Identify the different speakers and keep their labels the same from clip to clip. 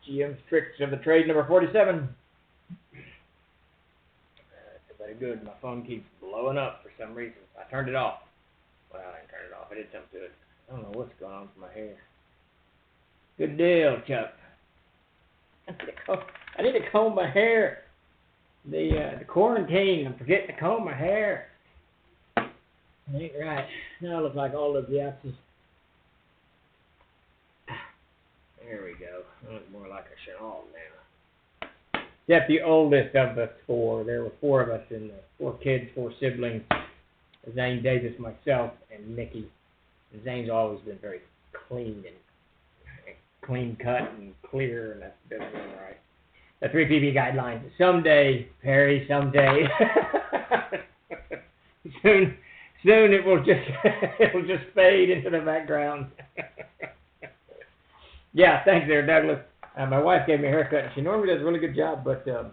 Speaker 1: GM's Tricks of the Trade number 47. That's very good. My phone keeps blowing up for some reason. I turned it off. Well, I didn't turn it off. I did something to it. I don't know what's going on with my hair. Good deal, Chuck. I need to comb my hair. The quarantine, I'm forgetting to comb my hair. Ain't right. Now I look like all of the Yazzies. There we go. I look more like a Chanel now. Except the oldest of us four. There were four of us and 4 kids, 4 siblings. Zane Davis, myself, and Nikki. Zane's always been very clean and clean cut and clear, and that's been all right. The 3PB guidelines. Someday, Perry, someday. Soon it will just fade into the background. Yeah, thanks there, Douglas. My wife gave me a haircut, and she normally does a really good job, but I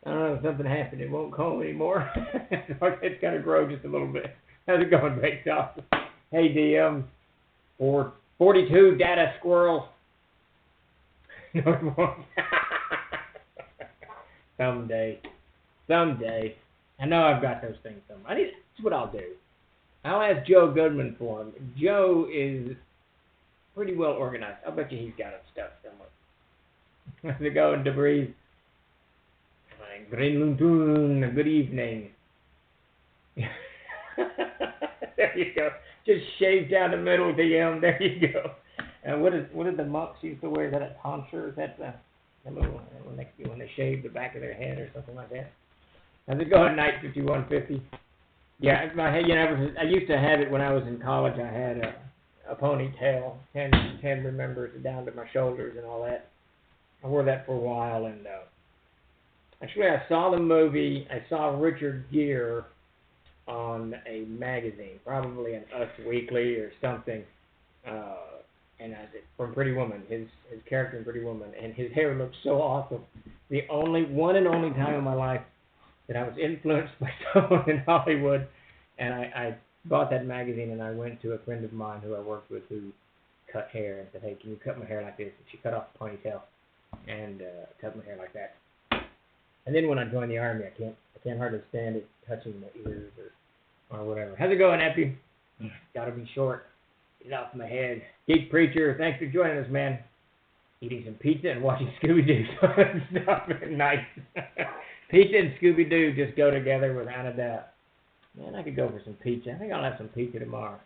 Speaker 1: don't know, something happened. It won't comb anymore. It's got to grow just a little bit. How's it going, Baked Off? Hey, DM. 42 data squirrels. No, it won't. Someday. I know I've got those things somewhere. That's what I'll do. I'll ask Joe Goodman for him. Joe is pretty well organized. I'll bet you he's got his stuff somewhere. How's it going, Debris? Good evening. There you go. Just shave down the middle, DM. There you go. And what did the monks used to wear? Is that a tonsure? Is that the little when they shave the back of their head or something like that? How's it going, Night 5150? Yeah, I used to have it when I was in college. I had a ponytail, 10 remembers down to my shoulders and all that. I wore that for a while, and actually I saw the movie. I saw Richard Gere on a magazine, probably an Us Weekly or something, and from Pretty Woman, his character in Pretty Woman, and his hair looked so awesome. The one and only time in my life that I was influenced by someone in Hollywood, and I bought that magazine, and I went to a friend of mine who I worked with who cut hair and said, hey, can you cut my hair like this? And she cut off the ponytail and cut my hair like that. And then when I joined the Army, I can't hardly stand it touching my ears or whatever. How's it going, Epi? Gotta be short. Get off my head. Geek Preacher, thanks for joining us, man. Eating some pizza and watching Scooby-Doo. Stop it. Nice. Pizza and Scooby-Doo just go together without a doubt. Man, I could go for some pizza. I think I'll have some pizza tomorrow.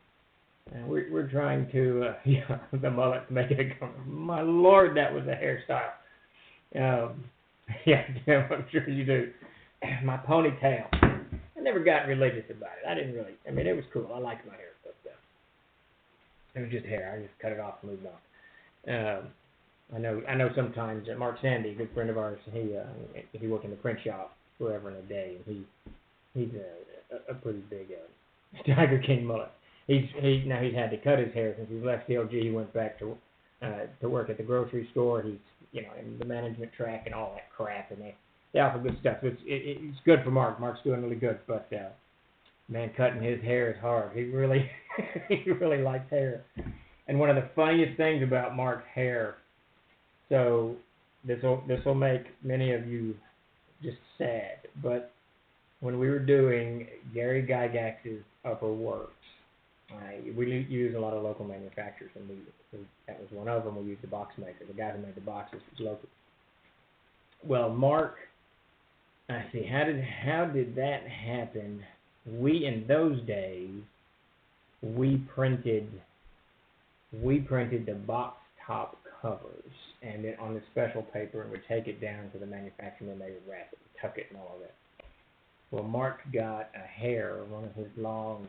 Speaker 1: We're trying to, the mullet, make it a cover. My Lord, that was a hairstyle. Yeah, Jim, I'm sure you do. My ponytail. I never got religious about it. I didn't really. I mean, it was cool. I liked my hair, but it was just hair. I just cut it off and moved on. I know sometimes Mark Sandy, a good friend of ours, he worked in the print shop forever and a day, and he's a pretty big Tiger King mullet. He's had to cut his hair since he left CLG. He went back to work at the grocery store. He's in the management track and all that crap, and they offer good stuff. It's good for Mark. Mark's doing really good, but man, cutting his hair is hard. He really likes hair. And one of the funniest things about Mark's hair, so this will make many of you just sad, but when we were doing Gary Gygax's Upper Works, we use a lot of local manufacturers, and that was one of them. We used the box maker. The guy who made the boxes was local. Well, Mark, how did that happen? In those days, we printed the box top covers, and then on the special paper, and would take it down to the manufacturer, and they would wrap it, tuck it, and all of that. Well, Mark got a hair, one of his long,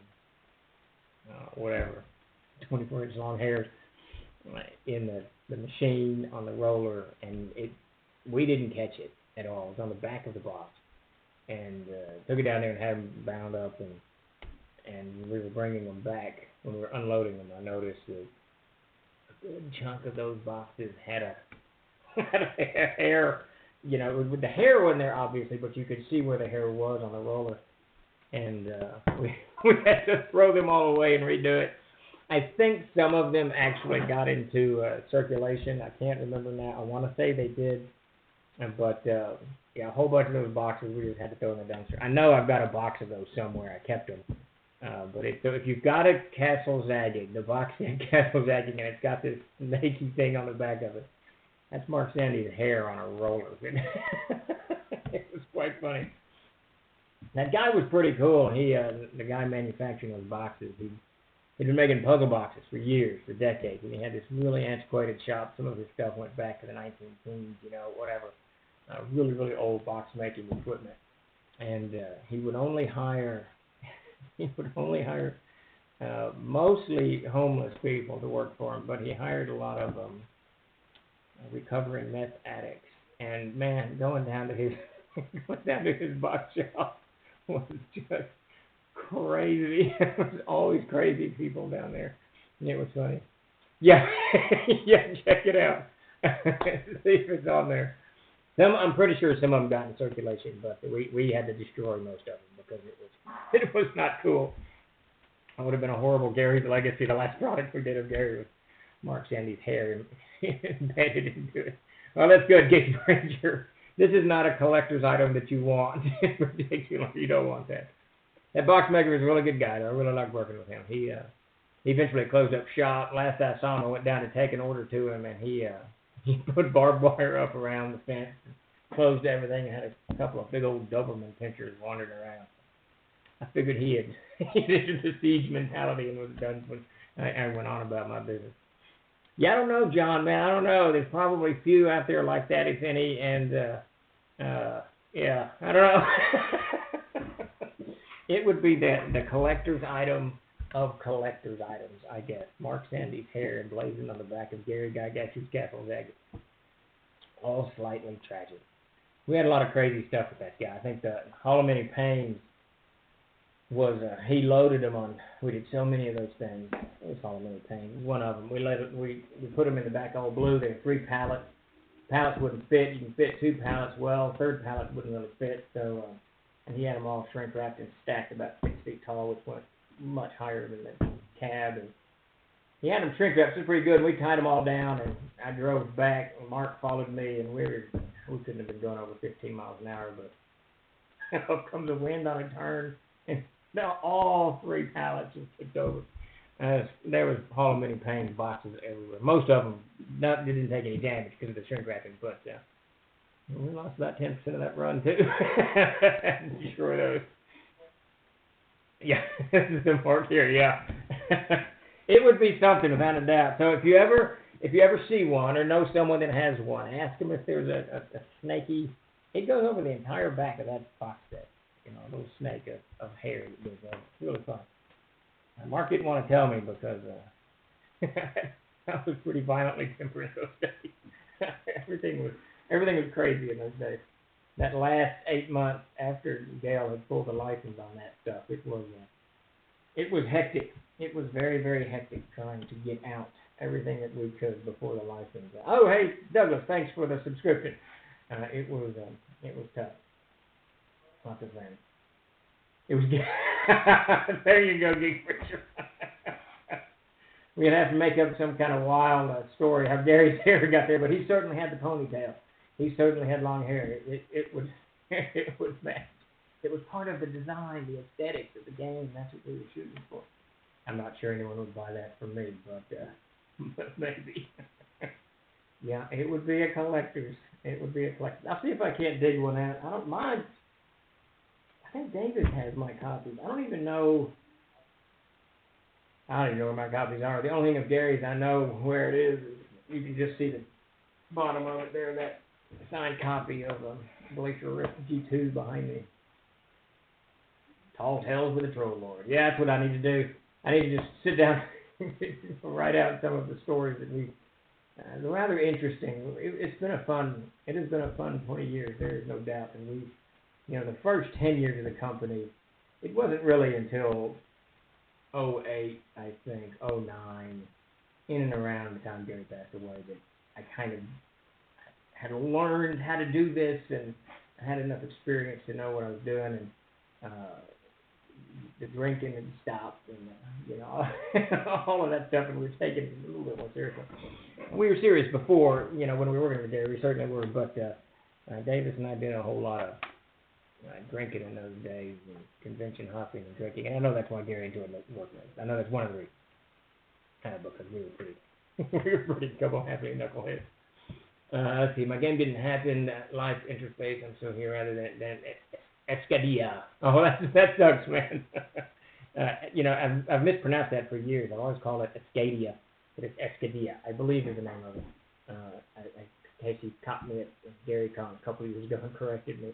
Speaker 1: 24-inch long hairs in the machine on the roller, and we didn't catch it at all. It was on the back of the box, and took it down there and had them bound up, and we were bringing them back. When we were unloading them, I noticed that a good chunk of those boxes had a hair. With the hair wasn't there obviously, but you could see where the hair was on the roller, and we had to throw them all away and redo it. I think some of them actually got into circulation. I can't remember now. I want to say they did, but yeah, a whole bunch of those boxes we just had to throw in the dumpster. I know I've got a box of those somewhere. I kept them. So if you've got a 𝐓𝐫𝐚𝐝, the box in 𝐓𝐫𝐚𝐝, and it's got this snaky thing on the back of it, that's Mark Sandy's hair on a roller. It was quite funny. That guy was pretty cool. The guy manufacturing those boxes, he'd been making puzzle boxes for years, for decades, and he had this really antiquated shop. Some of his stuff went back to the 1910s, whatever. Really, really old box making equipment. And he would only hire mostly homeless people to work for him, but he hired a lot of recovering meth addicts. And man, going down to his box shop was just crazy. There was always crazy people down there. And it was funny. Yeah, yeah, check it out. See if it's on there. I'm pretty sure some of them got in circulation, but we had to destroy most of them because it was not cool. It would have been a horrible Gary's Legacy. The last product we did of Gary was Mark Sandy's hair embedded into it. Well, that's good, Gig Ranger. This is not a collector's item that you want in particular. You don't want that. That box maker was a really good guy, though. I really liked working with him. He eventually closed up shop. Last I saw him, I went down to take an order to him, and he put barbed wire up around the fence, closed everything, and had a couple of big old Doberman pinchers wandering around. I figured he had entered the siege mentality and was done when I went on about my business. Yeah, I don't know, John, man. I don't know. There's probably few out there like that, if any, and yeah, I don't know. It would be the collector's item of collector's items, I guess. Mark Sandy's hair emblazoned on the back of Gary Gygax's 𝐓𝐫𝐚𝐝. All slightly tragic. We had a lot of crazy stuff with that guy. I think the 𝐓𝐫𝐚𝐝 pains was, he loaded them on, we did so many of those things. It was 𝐓𝐫𝐼𝐝 pains. One of them, we put them in the back all blue. They were 3 pallets. Pallets wouldn't fit. You can fit 2 pallets well. Third pallet wouldn't really fit. So, and he had them all shrink wrapped and stacked about 6 feet tall, which went much higher than the cab. And he had them shrink wrapped. It was pretty good. We tied them all down, and I drove back. And Mark followed me, and we couldn't have been going over 15 miles an hour, but up comes the wind on a turn, and now all 3 pallets just tipped over. There was 𝐓𝐫𝐼𝐝 pains boxes everywhere. Most of them didn't take any damage because of the shrink wrapping, but we lost about 10% of that run too. Destroy those. Yeah, this is the mark here. Yeah, it would be something without a doubt. So if you ever see one or know someone that has one, ask them if there's a snaky. It goes over the entire back of that box set. A little snake of hair that goes over. It's really fun. Mark didn't want to tell me because I was pretty violently tempered in those days. Everything was crazy in those days. That last 8 months after Gail had pulled the license on that stuff, it was hectic. It was very, very hectic trying to get out everything that we could before the license. Oh, hey, Douglas, thanks for the subscription. It was tough. Lots of fun. It was there you go, Geek Picture. We'd have to make up some kind of wild story how Gary's hair got there, but he certainly had the ponytail. He certainly had long hair. It was bad. It was part of the design, the aesthetics of the game. That's what we were shooting for. I'm not sure anyone would buy that from me, but maybe. Yeah, it would be a collector's. It would be a collector's. I'll see if I can't dig one out. I don't mind. I think David has my copies. I don't even know where my copies are. The only thing of Gary's I know where it is you can just see the bottom of it there, that signed copy of Glacier Rift G2 behind me. Tall Tales with a Troll Lord. Yeah, that's what I need to do. I need to just sit down and write out some of the stories that they're rather interesting. It has been a fun 20 years, there is no doubt. And the first 10 years of the company, it wasn't really until 2008, I think, 2009, in and around the time Gary passed away, that I kind of had learned how to do this, and I had enough experience to know what I was doing, and the drinking had stopped, and you know, all of that stuff, and we were taking it a little bit more seriously. We were serious before, you know, when we were working with Gary, we certainly were, but Davis and I did a whole lot of drinking in those days, and convention hopping and drinking, and I know that's why Gary enjoyed working with us. I know that's one of the reasons, because we were pretty couple happy knuckleheads. Let's see, my game didn't happen, live interface, I'm still here rather than 𝐓𝐫𝐤𝐬. Oh, that sucks, man. You know, I've mispronounced that for years. I've always called it 𝐓𝐫𝐤𝐬, but it's 𝐓𝐫𝐤𝐬, I believe is the name of it. Casey caught me at Gary Con a couple of years ago and corrected me.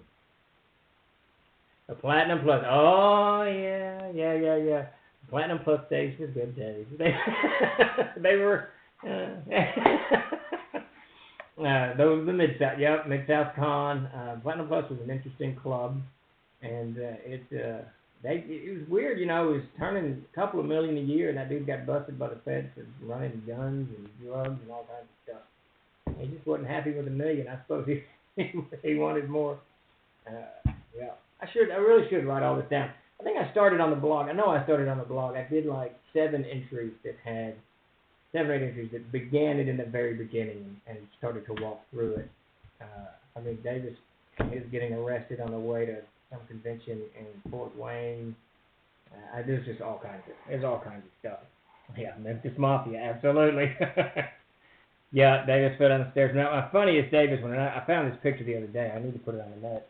Speaker 1: A Platinum Plus, oh, yeah. Platinum Plus days were good days. They were... those were the Mid-South, yep, Mid-South Con. Platinum Plus was an interesting club, and it was weird, you know, it was turning a couple of million a year, and that dude got busted by the feds for running guns and drugs and all kinds of stuff. He just wasn't happy with $1 million. I suppose he wanted more. Yeah, I really should write all this down. I think I started on the blog. I know I started on the blog. I did like 7 or 8 entries that began it in the very beginning and started to walk through it. I mean, Davis is getting arrested on the way to some convention in Fort Wayne. There's just all kinds of stuff. Yeah, Memphis Mafia, absolutely. Yeah, Davis fell down the stairs. Now, my funniest Davis, when I found this picture the other day, I need to put it on the net.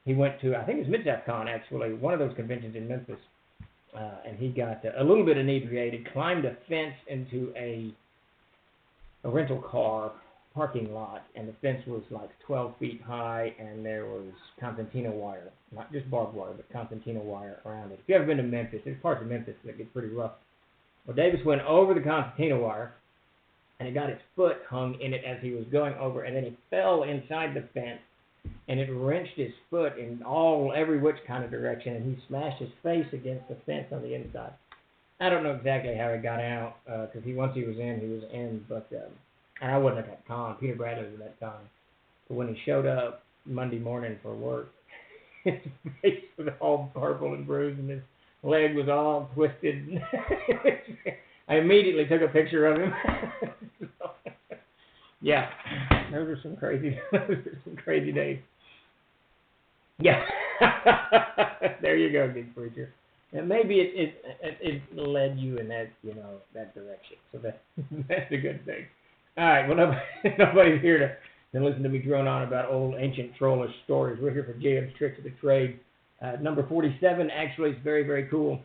Speaker 1: He went to, I think it was Mid-South Con, actually, one of those conventions in Memphis. And he got a little bit inebriated, climbed a fence into a rental car parking lot, and the fence was like 12 feet high, and there was concertina wire, not just barbed wire, but concertina wire around it. If you've ever been to Memphis, there's parts of Memphis that get pretty rough. Well, Davis went over the concertina wire, and he got his foot hung in it as he was going over, and then he fell inside the fence, and it wrenched his foot in every which kind of direction, and he smashed his face against the fence on the inside. I don't know exactly how he got out, because once he was in, but and I wasn't at that con. Peter Bradley was at that time. But when he showed up Monday morning for work, his face was all purple and bruised, and his leg was all twisted. I immediately took a picture of him. Yeah, those were some crazy days. Yeah, there you go, big preacher. And maybe it led you in that that direction. So that's a good thing. All right, well nobody's here to listen to me drone on about old ancient trollish stories. We're here for Jim's Tricks of the Trade. Number 47 actually is very, very cool.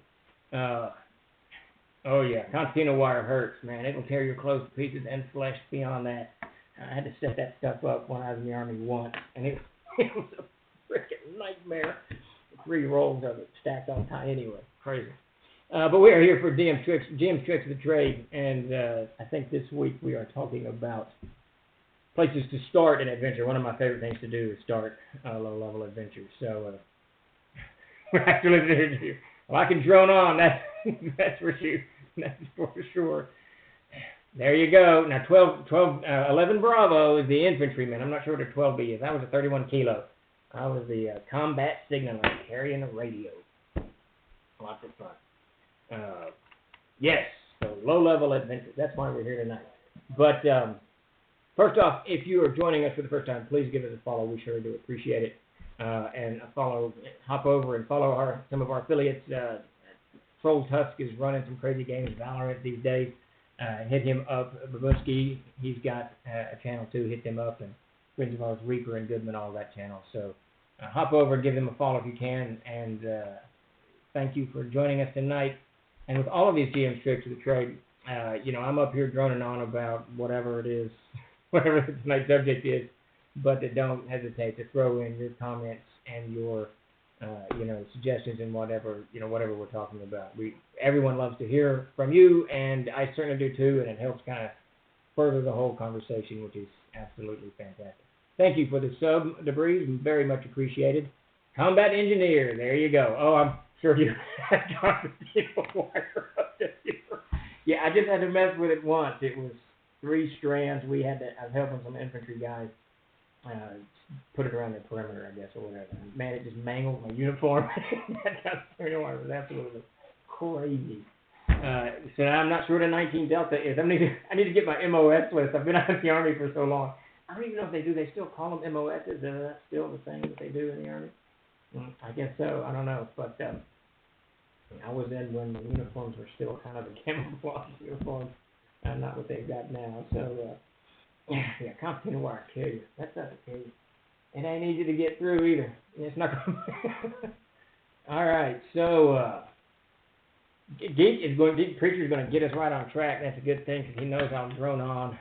Speaker 1: Oh yeah, concertina wire hurts, man. It'll tear your clothes to pieces and flesh beyond that. I had to set that stuff up when I was in the Army once, and it was a freaking nightmare. 3 rolls of it stacked on time. Anyway, crazy. But we are here for Jim's Tricks of the Trade, and I think this week we are talking about places to start an adventure. One of my favorite things to do is start a low-level adventure. So we're actually listening to you. Well, I can drone on. That's for sure. That's for sure. There you go. Now, 11 Bravo is the infantryman. I'm not sure what a 12B is. I was a 31 kilo. I was the combat signaler carrying a radio. Lots of fun. Yes, so low-level adventures. That's why we're here tonight. But first off, if you are joining us for the first time, please give us a follow. We sure do appreciate it. And hop over and follow some of our affiliates. Trolls Husk is running some crazy games, Valorant these days. Hit him up, Babuski. He's got a channel too. Hit them up, and friends of ours, Reaper and Goodman, all that channel. So hop over and give them a follow if you can. And thank you for joining us tonight. And with all of these GM Tricks of the Trade, I'm up here droning on about whatever it is, whatever tonight's subject is. But don't hesitate to throw in your comments and your, suggestions and whatever we're talking about. Everyone loves to hear from you, and I certainly do too, and it helps kind of further the whole conversation, which is absolutely fantastic. Thank you for the sub, Debris, very much appreciated. Combat Engineer, there you go. Oh, I'm sure you had wire up to here. Yeah, I just had to mess with it once. It was 3 strands. I was helping some infantry guys put it around the perimeter, I guess, or whatever. Man, it just mangled my uniform. That was absolutely crazy. So I'm not sure what a 19 Delta is. I need to get my MOS list. I've been out of the Army for so long. I don't even know if they do. They still call them MOSs. Is that still the thing that they do in the Army? I guess so. I don't know. But I was in when the uniforms were still kind of the camouflage uniforms, not what they've got now. So, yeah, Constantine 𝐓𝐫𝐢𝐜𝐤𝐬. That's not the case. It ain't easy to get through either. It's not. All right. So, Preacher's going to get us right on track. That's a good thing because he knows I'm drone on.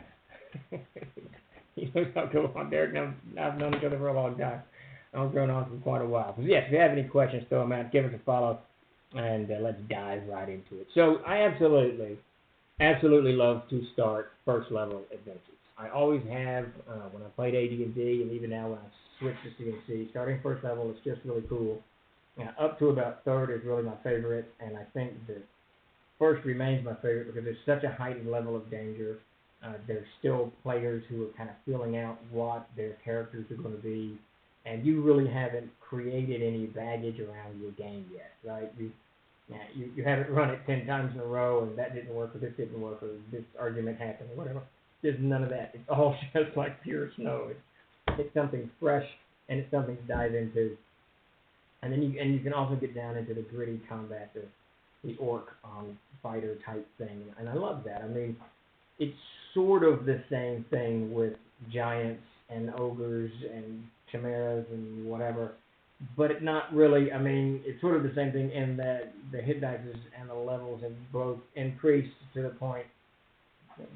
Speaker 1: He knows I'll go on. Derek and I've known each other for a long time. I've grown on for quite a while. So, yes, if you have any questions, throw them out. Give us a follow, and let's dive right into it. So, I absolutely love to start first-level adventures. I always have when I played AD&D, and even now when I switched to CNC. Starting first level is just really cool. Up to about third is really my favorite, and I think that first remains my favorite because there's such a heightened level of danger. There's still players who are kind of filling out what their characters are going to be, and you really haven't created any baggage around your game yet, right? You haven't run it 10 times in a row, and that didn't work, or this didn't work, or this argument happened, or whatever. There's none of that. It's all just like pure snow. It's something fresh, and it's something to dive into. And then you can also get down into the gritty combat, the orc fighter type thing, and I love that. I mean, it's sort of the same thing with giants and ogres and chimeras and whatever, but it's not really. I mean, it's sort of the same thing in that the hit dice and the levels have both increased to the point.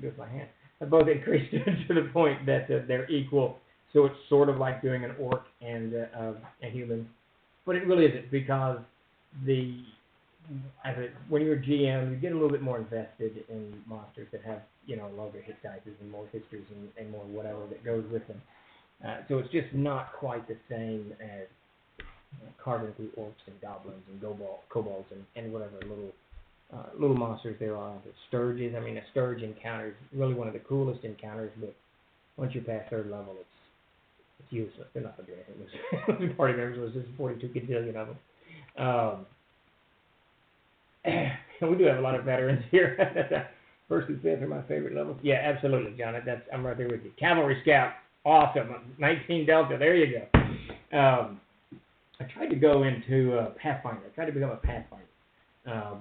Speaker 1: With my hand, have both increased to the point that they're equal. So it's sort of like doing an orc and a human. But it really isn't, because when you're a GM, you get a little bit more invested in monsters that have, larger hit dice and more histories and more whatever that goes with them. So it's just not quite the same as carving through orcs and goblins and kobolds and whatever little monsters there are. The sturges, I mean, a sturge encounter is really one of the coolest encounters, but once you're past third level, it's useless. They're not going to do anything. Party members, there's 42 gazillion of them. And we do have a lot of veterans here. First and fifth are my favorite levels. Yeah, absolutely, John. I'm right there with you. Cavalry Scout, awesome. 19 Delta, there you go. I tried to go into Pathfinder. I tried to become a Pathfinder,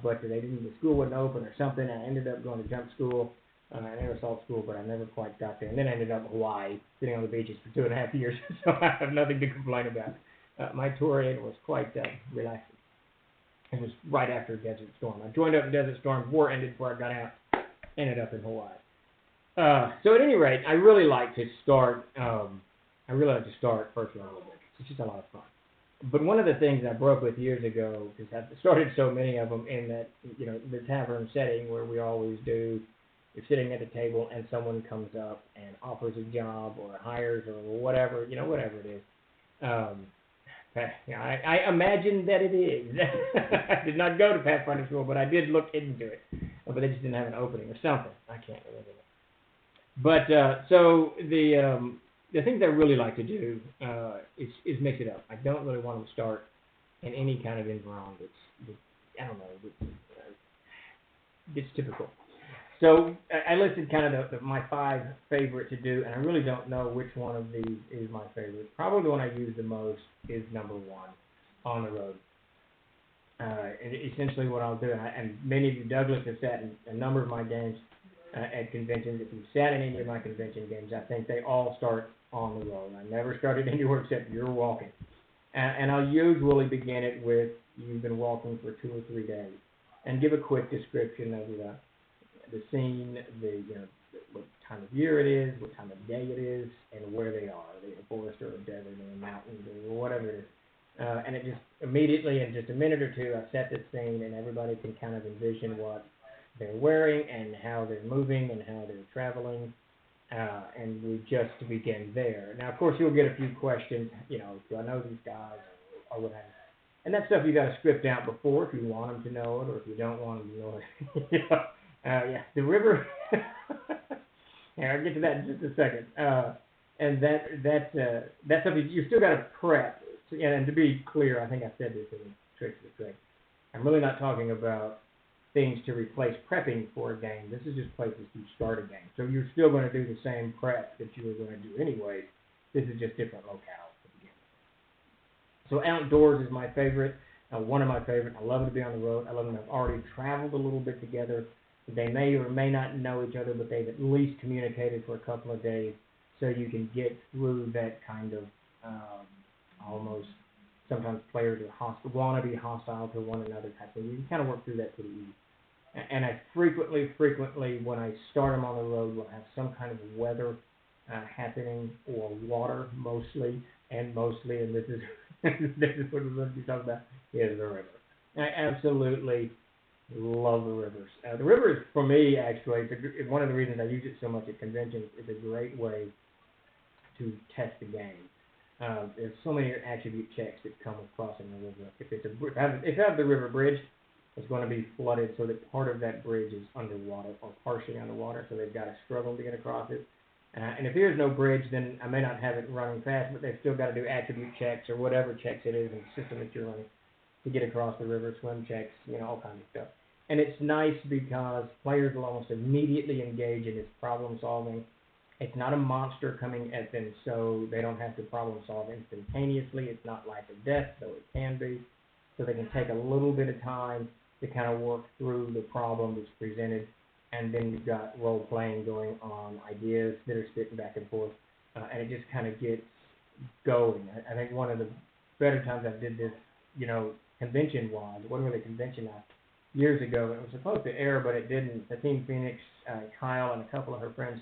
Speaker 1: but the school wasn't open or something. I ended up going to jump school. I never saw school, but I never quite got there. And then I ended up in Hawaii, sitting on the beaches for 2.5 years, so I have nothing to complain about. My tour was quite relaxing. It was right after Desert Storm. I joined up in Desert Storm, war ended before I got out, ended up in Hawaii. So at any rate, I really like to start first level adventures. It's just a lot of fun. But one of the things I broke with years ago, because I've started so many of them in that, the tavern setting where we always do. You're sitting at the table and someone comes up and offers a job or hires or whatever, whatever it is. I imagine that it is. I did not go to Pathfinder school, but I did look into it. But they just didn't have an opening or something. I can't remember that. But so the things I really like to do is mix it up. I don't really want to start in any kind of environment. I don't know. It's typical. So I listed kind of my 5 favorite to do, and I really don't know which one of these is my favorite. Probably the one I use the most is number 1, on the road. And essentially what I'll do, and many of you, Douglas, have sat in a number of my games at conventions. If you've sat in any of my convention games, I think they all start on the road. I never started anywhere except you're walking. And I'll usually begin it with you've been walking for 2 or 3 days, and give a quick description of the scene, what time of year it is, what time of day it is, and where they are. Are they in a forest or a desert or a mountain or whatever it is. And it just immediately, in just a minute or two, I set the scene, and everybody can kind of envision what they're wearing and how they're moving and how they're traveling. And we just begin there. Now, of course, you'll get a few questions, do I know these guys or what have you. And that stuff you got to script out before if you want them to know it or if you don't want them to know it. The river. Yeah, I'll get to that in just a second. And that's something you still got to prep. And to be clear, I think I said this in the Tricks of the Trade. I'm really not talking about things to replace prepping for a game. This is just places to start a game. So you're still going to do the same prep that you were going to do anyway. This is just different locales to begin with. So outdoors is my favorite, one of my favorite. I love to be on the road. I love them to have already traveled a little bit together. They may or may not know each other, but they've at least communicated for a couple of days, so you can get through that kind of almost sometimes players are want to be hostile to one another type thing. You can kind of work through that pretty easy. And I frequently, when I start them on the road, will have some kind of weather happening, or water mostly, and this is this is what we're going to be talking about, is the river. I absolutely love the rivers. The rivers, for me, actually, it's one of the reasons I use it so much at conventions. It's a great way to test the game. There's so many attribute checks that come with crossing the river. If you have the river bridge, it's going to be flooded so that part of that bridge is underwater or partially underwater, so they've got to struggle to get across it. And if there's no bridge, then I may not have it running fast, but they've still got to do attribute checks or whatever checks it is in the system that you're running to get across the river, swim checks, all kinds of stuff. And it's nice because players will almost immediately engage in this problem solving. It's not a monster coming at them, so they don't have to problem solve instantaneously. It's not life or death, though it can be. So they can take a little bit of time to kind of work through the problem that's presented. And then you've got role-playing going on, ideas that are spitting back and forth. And it just kind of gets going. I think one of the better times I did this, convention-wise, what was the convention years ago? It was supposed to air, but it didn't. The Team Phoenix, Kyle, and a couple of her friends,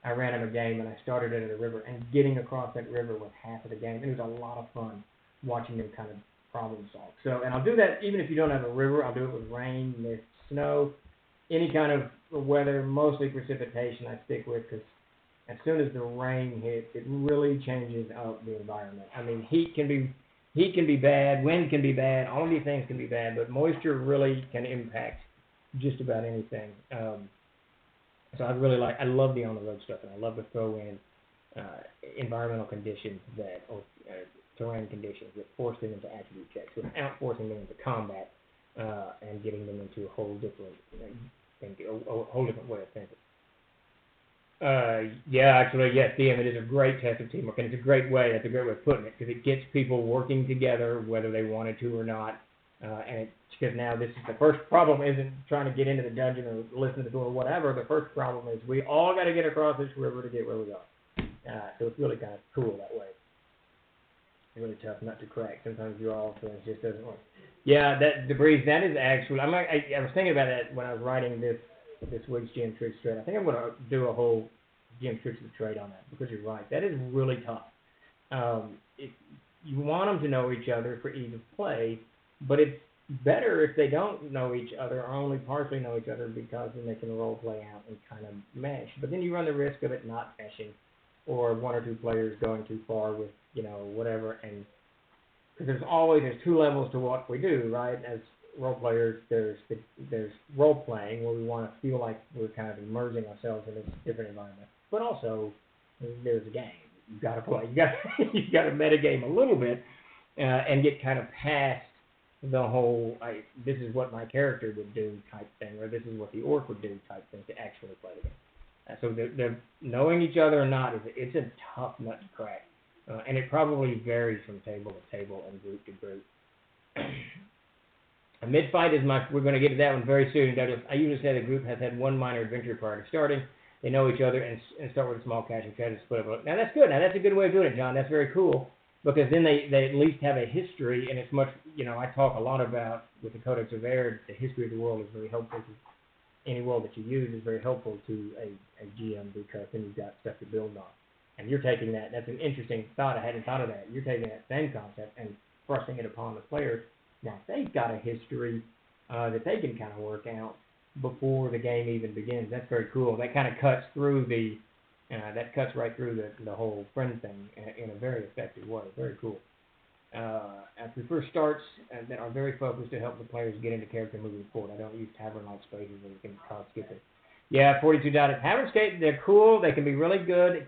Speaker 1: I ran them a game, and I started it at a river, and getting across that river was half of the game. It was a lot of fun watching them kind of problem solve. So, and I'll do that even if you don't have a river. I'll do it with rain, mist, snow, any kind of weather, mostly precipitation I stick with, because as soon as the rain hits, it really changes out the environment. I mean, heat can be bad, wind can be bad, all of these things can be bad, but moisture really can impact just about anything. So I love the on-the-road stuff, and I love to throw in environmental conditions or terrain conditions that force them into attribute checks without forcing them into combat and getting them into a whole different way of thinking. Yes, DM, it is a great test of teamwork, and it's a great way of putting it, because it gets people working together whether they wanted to or not. And it's because now this is the first problem isn't trying to get into the dungeon or listen to the door or whatever. The first problem is we all got to get across this river to get where we are. So it's really kind of cool that way. It's really tough nut to crack. Sometimes you're all so it just doesn't work. Yeah, that Breeze, that is actually, I was thinking about that when I was writing this week's GM Tricks Trade. I think I'm going to do a whole GM Tricks of the Trade on that, because you're right. That is really tough. You want them to know each other for ease of play, but it's better if they don't know each other or only partially know each other, because then they can role play out and kind of mesh. But then you run the risk of it not meshing, or one or two players going too far with, whatever. And because there's two levels to what we do, right? As role players, there's role playing, where we want to feel like we're kind of immersing ourselves in a different environment. But also, there's a game. You've got to play. You've got to metagame a little bit and get kind of past the whole, this is what my character would do type thing, or this is what the orc would do type thing, to actually play the game. So they're knowing each other or not, it's a tough nut to crack. And it probably varies from table to table and group to group. A mid-fight is we're going to get to that one very soon, Douglas. I usually say the group has had one minor adventure prior to starting. They know each other and start with a small cache and try to split up. Now that's good. Now that's a good way of doing it, John. That's very cool. Because then they at least have a history, and it's much, I talk a lot about, with the Codex of Air, the history of the world is very helpful to any world that you use is very helpful to a GM, because then you've got stuff to build on. And you're taking that's an interesting thought. I hadn't thought of that. You're taking that same concept and thrusting it upon the players. Now, they've got a history that they can kind of work out before the game even begins. That's very cool. That kind of cuts through right through the whole friend thing in a very effective way. Very cool. After first starts that are very focused to help the players get into character moving forward. I don't use tavern-like spaces that you can cause skipping. Yeah, 42 dotted. Tavernscape, they're cool. They can be really good.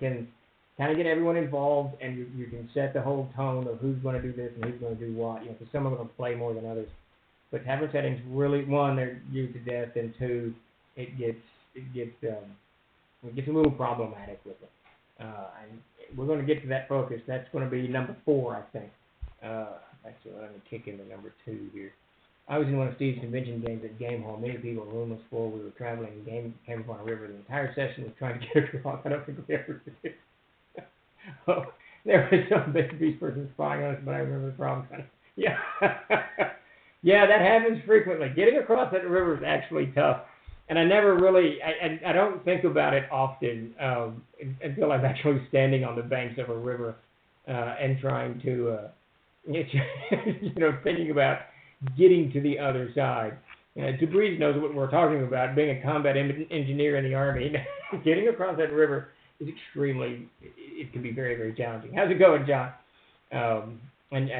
Speaker 1: kind of get everyone involved, and you can set the whole tone of who's going to do this and who's going to do what. Because some are going to play more than others. But tavern settings really, one, they're used to death, and two, it gets a little problematic with it. And we're going to get to that focus. That's going to be number 4, I think. Actually, let me kick into number 2 here. I was in one of Steve's convention games at 𝐓𝐫𝐢𝐜𝐤𝐬. Many people were roomless full. We were traveling and came upon a river. The entire session was trying to get across. I don't think we ever did. Oh, there was some big beast person spying on us, but I remember the problem. Yeah. Yeah, that happens frequently. Getting across that river is actually tough. And I never really, I don't think about it often until I'm actually standing on the banks of a river and trying to, thinking about getting to the other side. Debris knows what we're talking about. Being a combat engineer in the Army, getting across that river is extremely, it can be very, very challenging. How's it going, John? And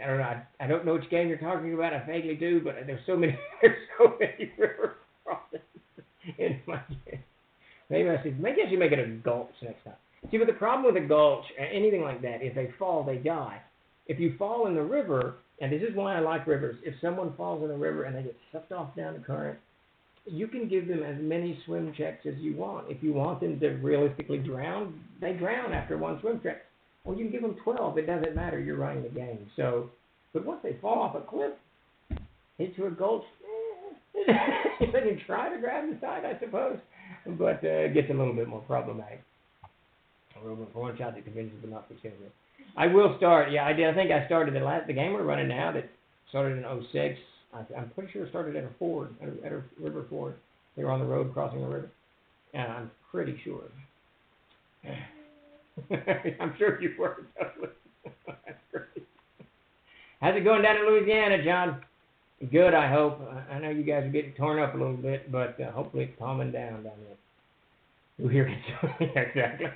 Speaker 1: I don't know. I don't know which game you're talking about. I vaguely do, but there's so many river crossings in my game. Maybe I should make it a gulch next time. See, but the problem with a gulch, anything like that, if they fall, they die. If you fall in the river, and this is why I like rivers, if someone falls in the river and they get sucked off down the current, you can give them as many swim checks as you want. If you want them to realistically drown, they drown after one swim check. Or you can give them 12. It doesn't matter. You're running the game. So, but once they fall off a cliff into a gulch, they can try to grab the side, I suppose. But it gets a little bit more problematic. For one shot that convinces them not to change it. I will start. Yeah, I did. I think I started the game we're running now that started in 06. I'm pretty sure it started at a ford, at a river ford. They were on the road crossing the river. I'm pretty sure. I'm sure you were. That's great. How's it going down in Louisiana, John? Good, I hope. I know you guys are getting torn up a little bit, but hopefully it's calming down there. You hear it? Exactly.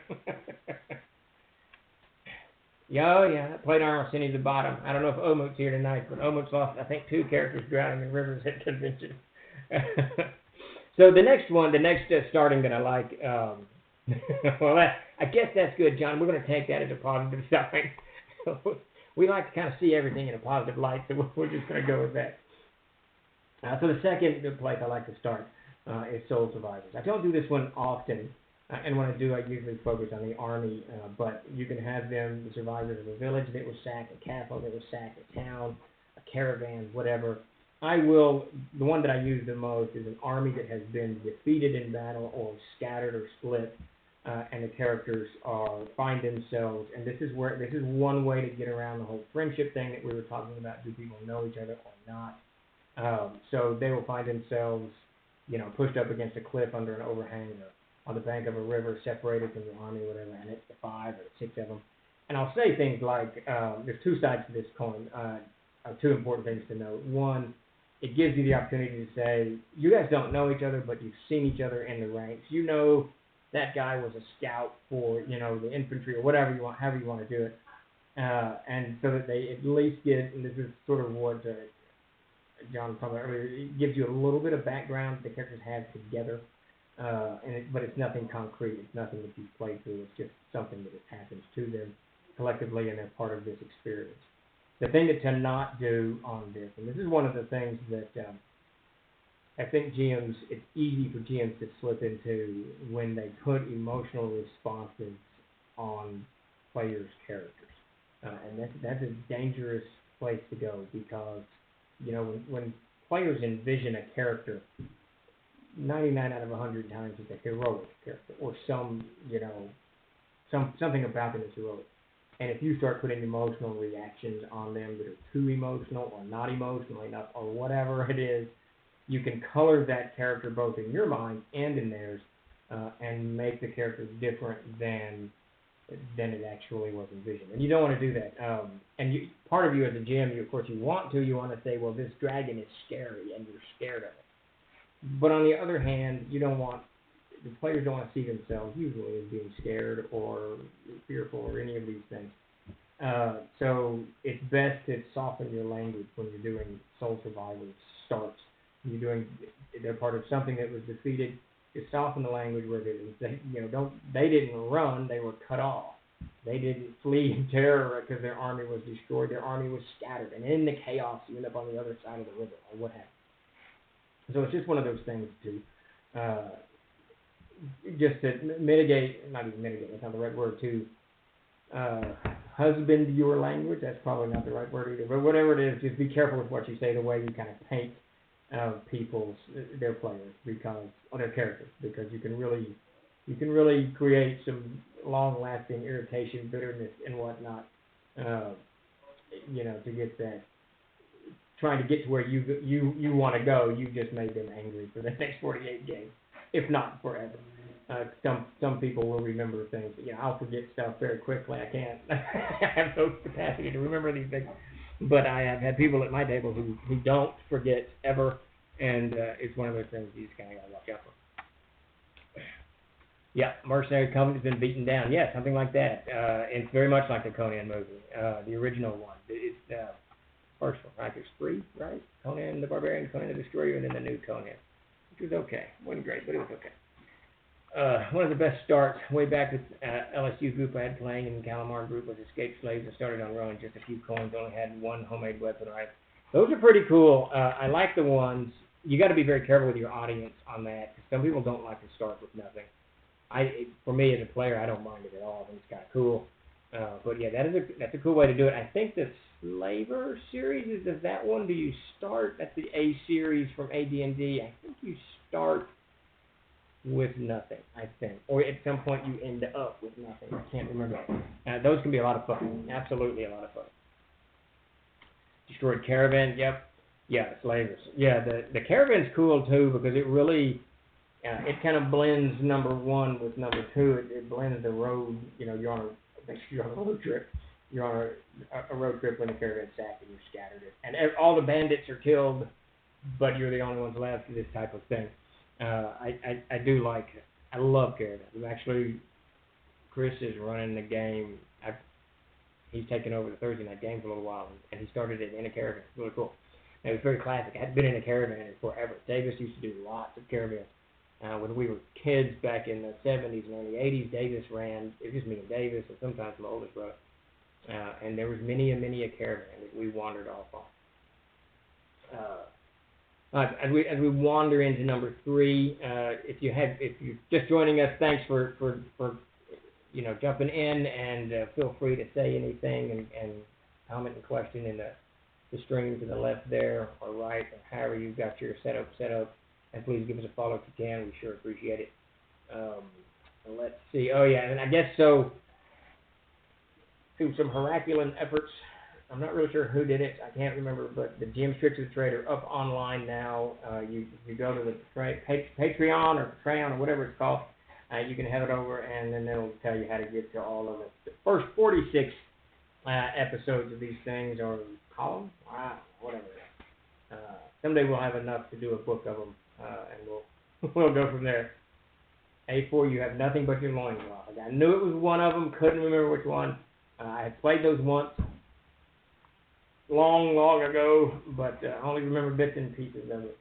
Speaker 1: Yeah, that plate armor sent you to the bottom. I don't know if 𝐓𝐫𝐢𝐜𝐤𝐬's here tonight, but 𝐓𝐫𝐢𝐜𝐤𝐬's lost, I think, 2 characters drowning in rivers at convention. So the next starting that I like, well, I guess that's good, John. We're going to take that as a positive sign. We like to kind of see everything in a positive light, so we're just going to go with that. So the second place I like to start is Soul Survivors. I don't do this one often, and when I do, I usually focus on the Army, but you can have them, the survivors of a village that was sacked, a castle that was sacked, a town, a caravan, whatever. The one that I use the most is an army that has been defeated in battle or scattered or split, and the characters find themselves, and this is one way to get around the whole friendship thing that we were talking about. Do people know each other or not? So they will find themselves, pushed up against a cliff under an overhang or on the bank of a river, separated from the army, whatever, and it's 5 or 6 of them. And I'll say things like, there's 2 sides to this coin, 2 important things to note. One, it gives you the opportunity to say, you guys don't know each other, but you've seen each other in the ranks. You know that guy was a scout for, the infantry or whatever you want, however you want to do it. And so that they at least get, and this is sort of what John was talking about earlier, it gives you a little bit of background the characters have together. But it's nothing concrete. It's nothing that you've played through. It's just something that happens to them collectively, and they're part of this experience. The thing to not do on this, and this is one of the things that I think it's easy for GMs to slip into when they put emotional responses on players' characters. And that's a dangerous place to go because, when players envision a character, 99 out of 100 times it's a heroic character or something about them is heroic. And if you start putting emotional reactions on them that are too emotional or not emotional enough or whatever it is, you can color that character both in your mind and in theirs and make the character different than it actually was envisioned. And you don't want to do that. Part of you as a GM, you want to say, well, this dragon is scary and you're scared of it. But on the other hand, the players don't want to see themselves usually as being scared or fearful or any of these things. So it's best to soften your language when you're doing Soul Survivors starts. They're part of something that was defeated. Just soften the language where they didn't run, they were cut off. They didn't flee in terror because their army was destroyed. Their army was scattered, and in the chaos, you end up on the other side of the river, or what have you. So it's just one of those things to just to mitigate, not even mitigate, that's not the right word, to husband your language. That's probably not the right word either. But whatever it is, just be careful with what you say, the way you kind of paint their players, or their characters, because you can really create some long-lasting irritation, bitterness, and whatnot. To get that, trying to get to where you want to go, you just made them angry for the next 48 games, if not forever. Some people will remember things. I'll forget stuff very quickly. I can't. I have no capacity to remember these things. But I have had people at my table who don't forget ever, and it's one of those things you just kind of got to watch out for. Yeah, Mercenary Covenant has been beaten down. Yeah, something like that. It's very much like the Conan movie, the original one. It's first one, right? There's 3, right? Conan the Barbarian, Conan the Destroyer, and then the new Conan, which was okay. Wasn't great, but it was okay. One of the best starts way back with LSU group I had playing in the Calamar group was Escaped Slaves. I started on rowing just a few coins, only had 1 homemade weapon, right? Those are pretty cool. I like the ones. You got to be very careful with your audience on that, because some people don't like to start with nothing. For me as a player, I don't mind it at all. I think it's kind of cool. But yeah, that's a cool way to do it. I think the Slaver series is that one. Do you start at the A series from AD&D? I think you start with nothing, I think. Or at some point you end up with nothing. I can't remember. Those can be a lot of fun. Absolutely a lot of fun. Destroyed Caravan, yep. Yeah, the Slavers. Yeah, the Caravan's cool too, because it really, it kind of blends number 1 with number 2. It blends the road, you're on a road trip. You're on a road trip when the caravan's sacked and you're scattered. And all the bandits are killed, but you're the only ones left for this type of thing. I do like it. I love Caravan. Actually, Chris is running the game. He's taken over the Thursday night game for a little while, and he started it in a Caravan. It's really cool. And it was very classic. I hadn't been in a Caravan in forever. Davis used to do lots of Caravans. When we were kids back in the 70s and early 80s, Davis ran, it was just me and Davis, and sometimes my oldest brother. And there was many a Caravan that we wandered off on. As we wander into number 3, if you're just joining us, thanks for jumping in, and feel free to say anything and comment and question in the stream to the left there or right, or however you've got your setup set up. And please give us a follow if you can. We sure appreciate it. Let's see. Oh yeah, and I guess so. Through some Herculean efforts, I'm not really sure who did it. I can't remember, but the Gems Tricks of the Trader up online now. You go to the Patreon or Patreon or whatever it's called. You can head it over, and then it'll tell you how to get to all of it. The first 46 episodes of these things, or column, whatever. Someday we'll have enough to do a book of them, and we'll go from there. A4, you have nothing but your loincloth. I knew it was one of them, couldn't remember which one. I had played those once, long ago, but I only remember bits and pieces of it.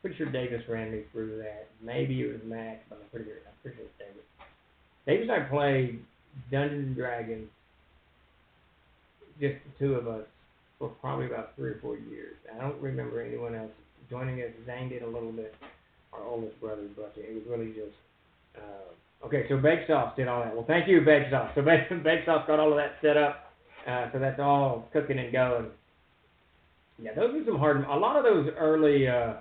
Speaker 1: Pretty sure Davis ran me through that. Maybe it was Max, but I'm pretty sure it's Davis. Davis and I played Dungeons and Dragons, just the 2 of us, for probably about 3 or 4 years. I don't remember anyone else joining us. Zane did a little bit, our oldest brother, but it was really just... okay, so Bake Sauce did all that. Well, thank you, Bake Sauce. So Bake Sauce got all of that set up, so that's all cooking and going. Yeah, those are some hard... A lot of those early AD&D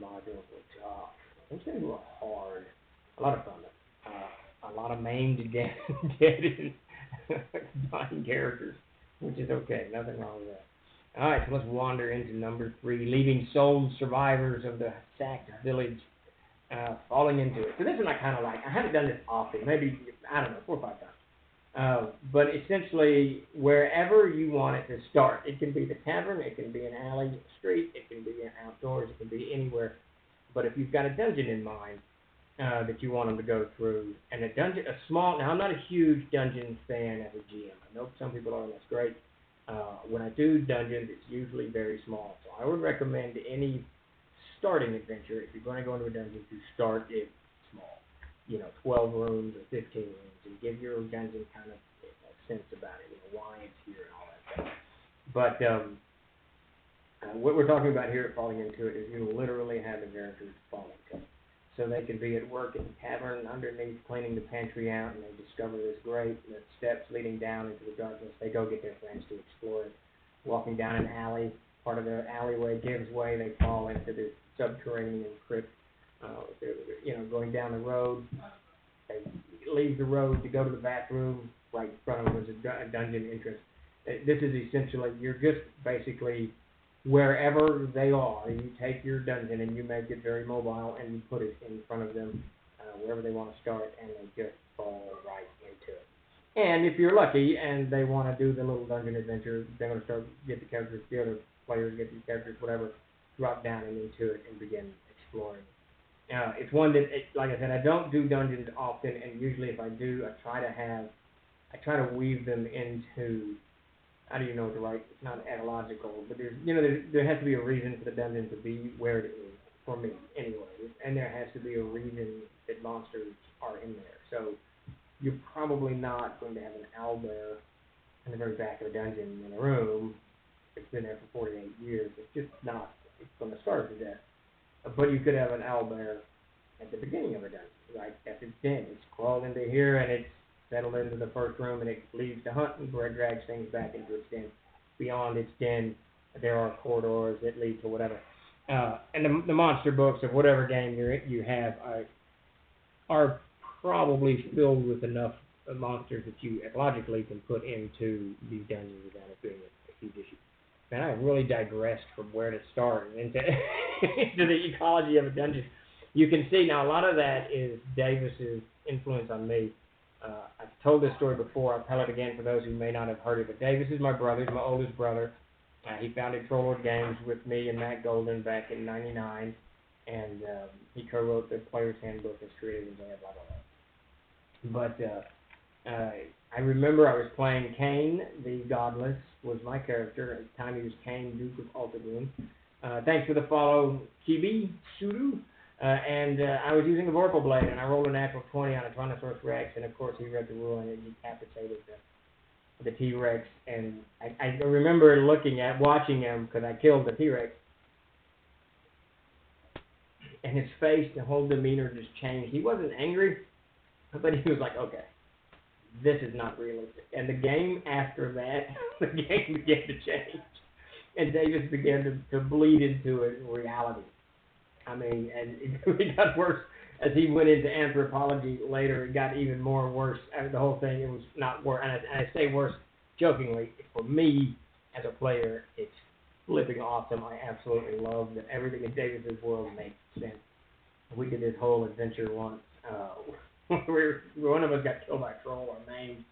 Speaker 1: modules were tough. Those things were hard. A lot of fun, though. A lot of maimed, dead, and dying characters, which is okay. Nothing wrong with that. All right, so let's wander into number 3, leaving sold survivors of the sacked village, falling into it. So this one I kind of like. I haven't done this often, maybe, I don't know, 4 or 5 times. But essentially, wherever you want it to start, it can be the tavern, it can be an alley, street, it can be outdoors, it can be anywhere. But if you've got a dungeon in mind that you want them to go through, and a dungeon, now I'm not a huge dungeon fan as a GM. I know some people are, and that's great. When I do dungeons, it's usually very small. So I would recommend any
Speaker 2: starting adventure, if you're going to go into a dungeon, to start it small. 12 rooms or 15 rooms, and give your dungeon kind of a sense about it, why it's here and all that stuff. But what we're talking about here at Falling Into It is you literally have the characters fall into it. So they could be at work in the tavern underneath cleaning the pantry out, and they discover this grate and the steps leading down into the darkness. They go get their friends to explore it. Walking down an alley, part of their alleyway gives way, they fall into this subterranean crypt. Going down the road, they leave the road to go to the bathroom. Right in front of them is a dungeon entrance. This is essentially, you're just basically wherever they are. You take your dungeon and you make it very mobile, and you put it in front of them wherever they want to start, and they just fall right into it. And if you're lucky and they want to do the little dungeon adventure, they're going to get the characters, the other players get these characters, whatever, drop down and into it and begin exploring. It's one that, like I said, I don't do dungeons often, and usually if I do, I try to weave them into, how do you know what to write? It's not etymological, but there has to be a reason for the dungeon to be where it is, for me, anyway. And there has to be a reason that monsters are in there. So you're probably not going to have an owlbear in the very back of a dungeon in a room. It's been there for 48 years. It's just not, it's going to starve to death. But you could have an owlbear at the beginning of a dungeon, right? That's its den. It's crawled into here, and it's settled into the first room, and it leaves to hunt and drags things back into its den. Beyond its den, there are corridors that lead to whatever. And the monster books of whatever game you have are probably filled with enough monsters that you logically can put into these dungeons without it being a huge issue. Man, I really digressed from where to start into into the ecology of a dungeon. You can see now a lot of that is Davis's influence on me. I've told this story before. I'll tell it again for those who may not have heard it. But Davis is my brother. He's my oldest brother. He founded Troll Lord Games with me and Matt Golden back in '99, and he co-wrote the Player's Handbook as creative as blah blah blah. But I remember I was playing Cain the Godless was my character. At the time he was Cain, Duke of Altadune. Thanks for the follow, 𝐓𝐫𝐢𝐜𝐤𝐬. And I was using a Vorpal Blade, and I rolled a natural 20 on a Tyrannosaurus Rex, and of course he read the rule and it decapitated the T-Rex. And I remember watching him, because I killed the T-Rex, and his face, the whole demeanor just changed. He wasn't angry, but he was like, okay, this is not realistic. And the game after that, the game began to change. And Davis began to bleed into it in reality. I mean, and it got worse as he went into anthropology later. It got even more worse. The whole thing, it was not worse. And I say worse jokingly. For me, as a player, it's flipping awesome. I absolutely love that everything in Davis's world makes sense. We did this whole adventure once. One of us got killed by a troll or maimed,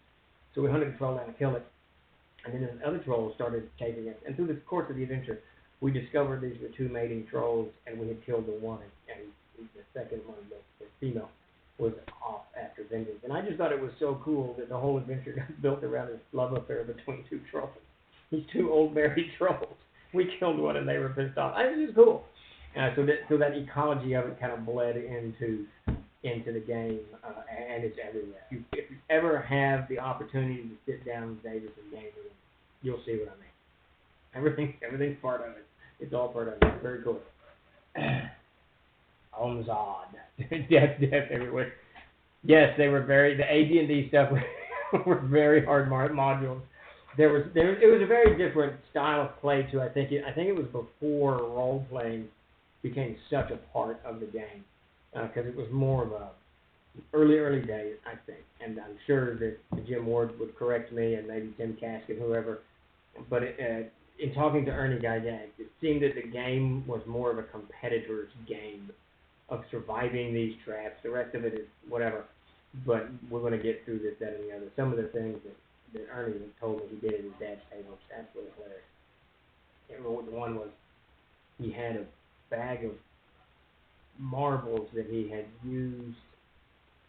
Speaker 2: so we hunted the troll down and killed it. And then this other troll started chasing us. And through the course of the adventure, we discovered these were two mating trolls, and we had killed the one, and the second one, the female, was off after vengeance. And I just thought it was so cool that the whole adventure got built around this love affair between two trolls. These two old married trolls. We killed one, and they were pissed off. I think it was cool. So that ecology of it kind of bled into the game, and it's everywhere. If you ever have the opportunity to sit down with Davis and game with him, you'll see what I mean. Everything's part of it. It's all part of it. It's very cool. Omzod. Death everywhere. Yes, they were the AD&D stuff were very hard modules. It was a very different style of play too. I think it was before role playing became such a part of the game, because it was more of a early days, I think. And I'm sure that Jim Ward would correct me, and maybe Tim Casket, whoever. But in talking to 𝐓𝐫𝐤𝐬, it seemed that the game was more of a competitor's game of surviving these traps. The rest of it is whatever. But we're going to get through this, that, and the other. Some of the things that Ernie told me he did at his dad's table was absolutely hilarious. One was he had a bag of marbles that he had used.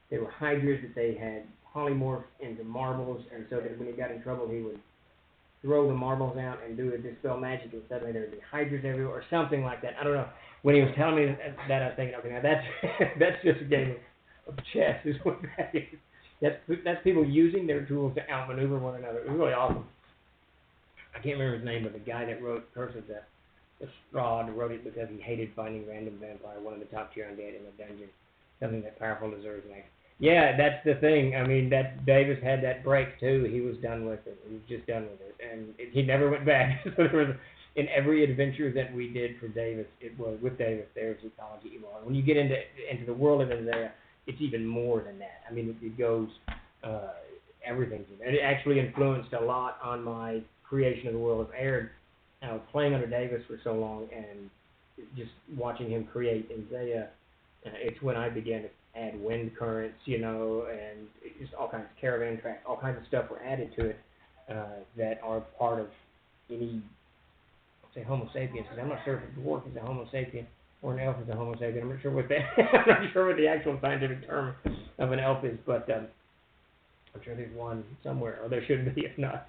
Speaker 2: They were hydras that they had polymorphed into marbles, and so that when he got in trouble, he would throw the marbles out and do a dispel magic, and suddenly there would be hydras everywhere, or something like that. I don't know.
Speaker 1: when he was telling me that I was thinking, okay, now that's just a game of chess, is what that is. That's people using their tools to outmaneuver one another. It was really awesome. I can't remember his name, but the guy that wrote Curse of the Strahd wrote it because he hated finding random vampire, one of the top tier undead in a dungeon. Something that powerful deserves an act. Yeah, that's the thing. I mean, that Davis had that break too. He was done with it. He was just done with it, and he never went back. So there was, in every adventure that we did for Davis, it was with Davis. There's 𝐓𝐫𝐢𝐜𝐤𝐬. When you get into the world of Isaiah, it's even more than that. I mean, it goes everything. And it actually influenced a lot on my creation of the world of Aaron. Playing under Davis for so long and just watching him create Isaiah, it's when I began to add wind currents, you know, and just all kinds of caravan tracks, all kinds of stuff were added to it that are part of any, say, Homo sapiens. Because I'm not sure if a dwarf is a Homo sapien or an elf is a Homo sapien. I'm not sure what I'm not sure what the actual scientific term of an elf is, but I'm sure there's one somewhere, or there should be. If not,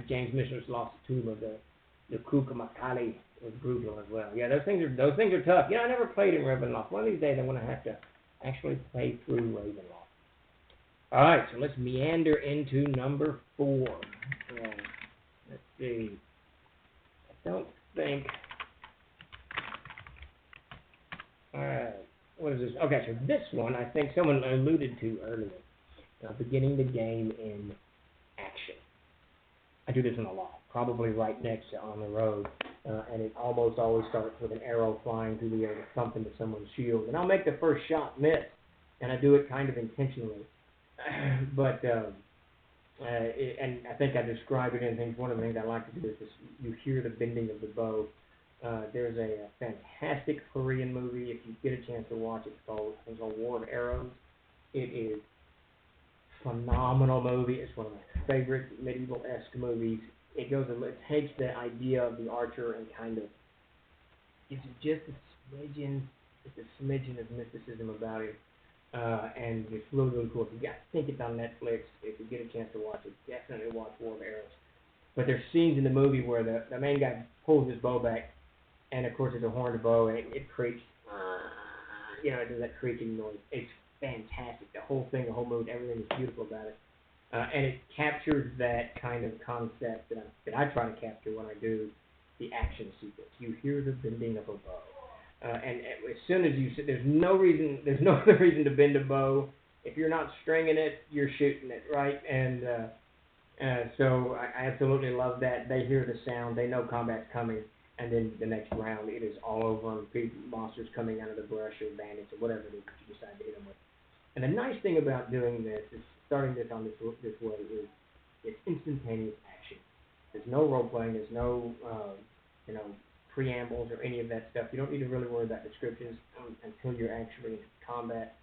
Speaker 1: James Missioner's Lost Tomb of the 𝐓𝐫𝐢𝐜𝐤𝐬 was brutal as well. Yeah, those things are tough. You know, I never played in Ravenloft. One of these days I'm going to have to actually play through Ravenloft. All right, so let's meander into number 4. Let's see. I don't think. All right, what is this? Okay, so this one I think someone alluded to earlier. Beginning the game in action. I do this one a lot. Probably right next to On the Road, and it almost always starts with an arrow flying through the air to thump into someone's shield. And I'll make the first shot miss, and I do it kind of intentionally. But and I think I described it in things. One of the things I like to do is you hear the bending of the bow. There's a fantastic Korean movie, if you get a chance to watch it, it's called War of Arrows. It is a phenomenal movie. It's one of my favorite medieval-esque movies. It takes the idea of the archer and kind of gives it just a smidgen of mysticism about it. And it's really, really cool. If you think it's on Netflix, if you get a chance to watch it, definitely watch War of Arrows. But there's scenes in the movie where the main guy pulls his bow back, and of course it's a horned bow, and it creaks, it does that creaking noise. It's fantastic. The whole thing, the whole mood, everything is beautiful about it. And it captures that kind of concept that I try to capture when I do the action sequence. You hear the bending of a bow, and as soon as there's no other reason to bend a bow. If you're not stringing it, you're shooting it, right? And so I absolutely love that. They hear the sound, they know combat's coming, and then the next round it is all over them. Monsters coming out of the brush or bandits or whatever it is that you decide to hit them with. And the nice thing about doing this is starting this on this way is it's instantaneous action. There's no role playing. There's no preambles or any of that stuff. You don't need to really worry about descriptions until you're actually in combat.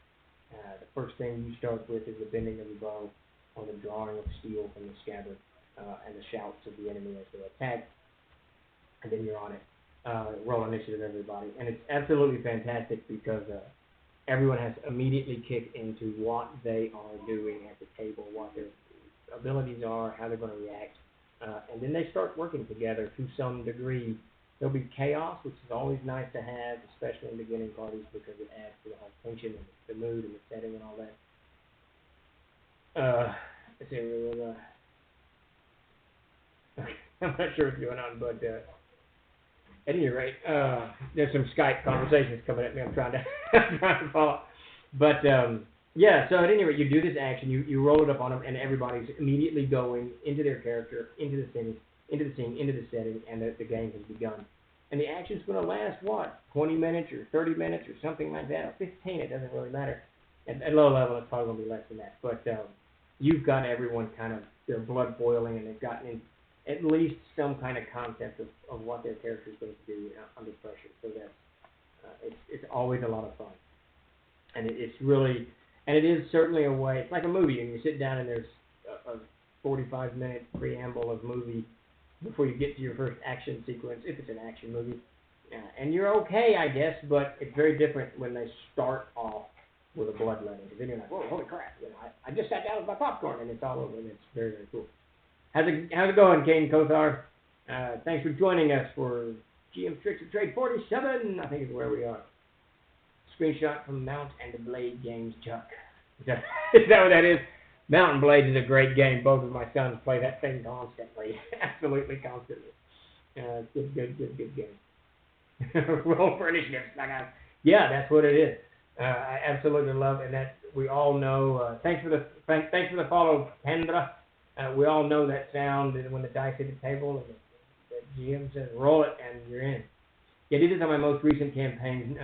Speaker 1: The first thing you start with is the bending of the bow or the drawing of steel from the scabbard and the shouts of the enemy as they attack. And then you're on it. Roll initiative, everybody. And it's absolutely fantastic because everyone has to immediately kick into what they are doing at the table, what their abilities are, how they're going to react, and then they start working together to some degree. There'll be chaos, which is always nice to have, especially in beginning parties, because it adds to the whole tension and the mood and the setting and all that. Let's see, I'm not sure what's going on, but at any rate, there's some Skype conversations coming at me. I'm trying to follow. But yeah, so at any rate, you do this action, you roll it up on them, and everybody's immediately going into their character, into the scene, into the setting, and the game has begun. And the action's going to last, 20 minutes or 30 minutes or something like that, or 15, it doesn't really matter. At low level, it's probably going to be less than that. But you've got everyone kind of, their blood boiling, and they've gotten in at least some kind of concept of what their character is going to do under pressure. So that's it's always a lot of fun, and it is certainly a way. It's like a movie, and you sit down and there's a 45-minute preamble of movie before you get to your first action sequence, if it's an action movie, and you're okay, I guess, but it's very different when they start off with a bloodletting, because then you're like, whoa, holy crap! I just sat down with my popcorn, and it's all over, and it's very, very cool. How's it going, Kane Kothar? Thanks for joining us for GM Tricks of Trade 47, I think is where we are. Screenshot from Mount and Blade Games, Chuck. Is that what that is? Mount and Blade is a great game. Both of my sons play that thing constantly. Absolutely constantly. Good game. Roll for initiative. Yeah, that's what it is. I absolutely love it, and that we all know. Thanks for the follow, Kendra. We all know that sound when the dice hit the table and the GM says roll it and you're in. Yeah, this is on my most recent campaign.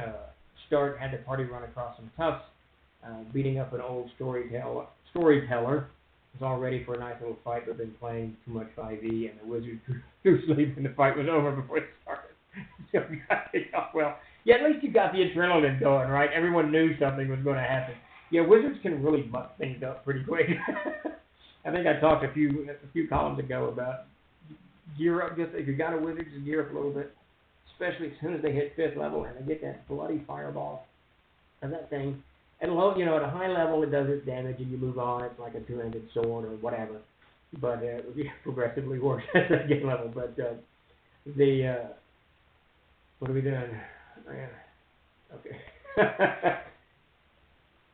Speaker 1: Start had the party run across some toughs, beating up an old storyteller. Was all ready for a nice little fight, but been playing too much 5e, and the wizard threw sleep, and the fight was over before it started. So well, yeah, at least you got the adrenaline going, right? Everyone knew something was going to happen. Yeah, wizards can really muck things up pretty quick. I think I talked a few columns ago about gear up. Just if you got a wizard, just gear up a little bit, especially as soon as they hit 5th level and they get that bloody fireball of that thing. At low, at a high level, it does its damage and you move on. It's like a two-handed sword or whatever. But it would be progressively worse at the game level. But what are we doing? Okay.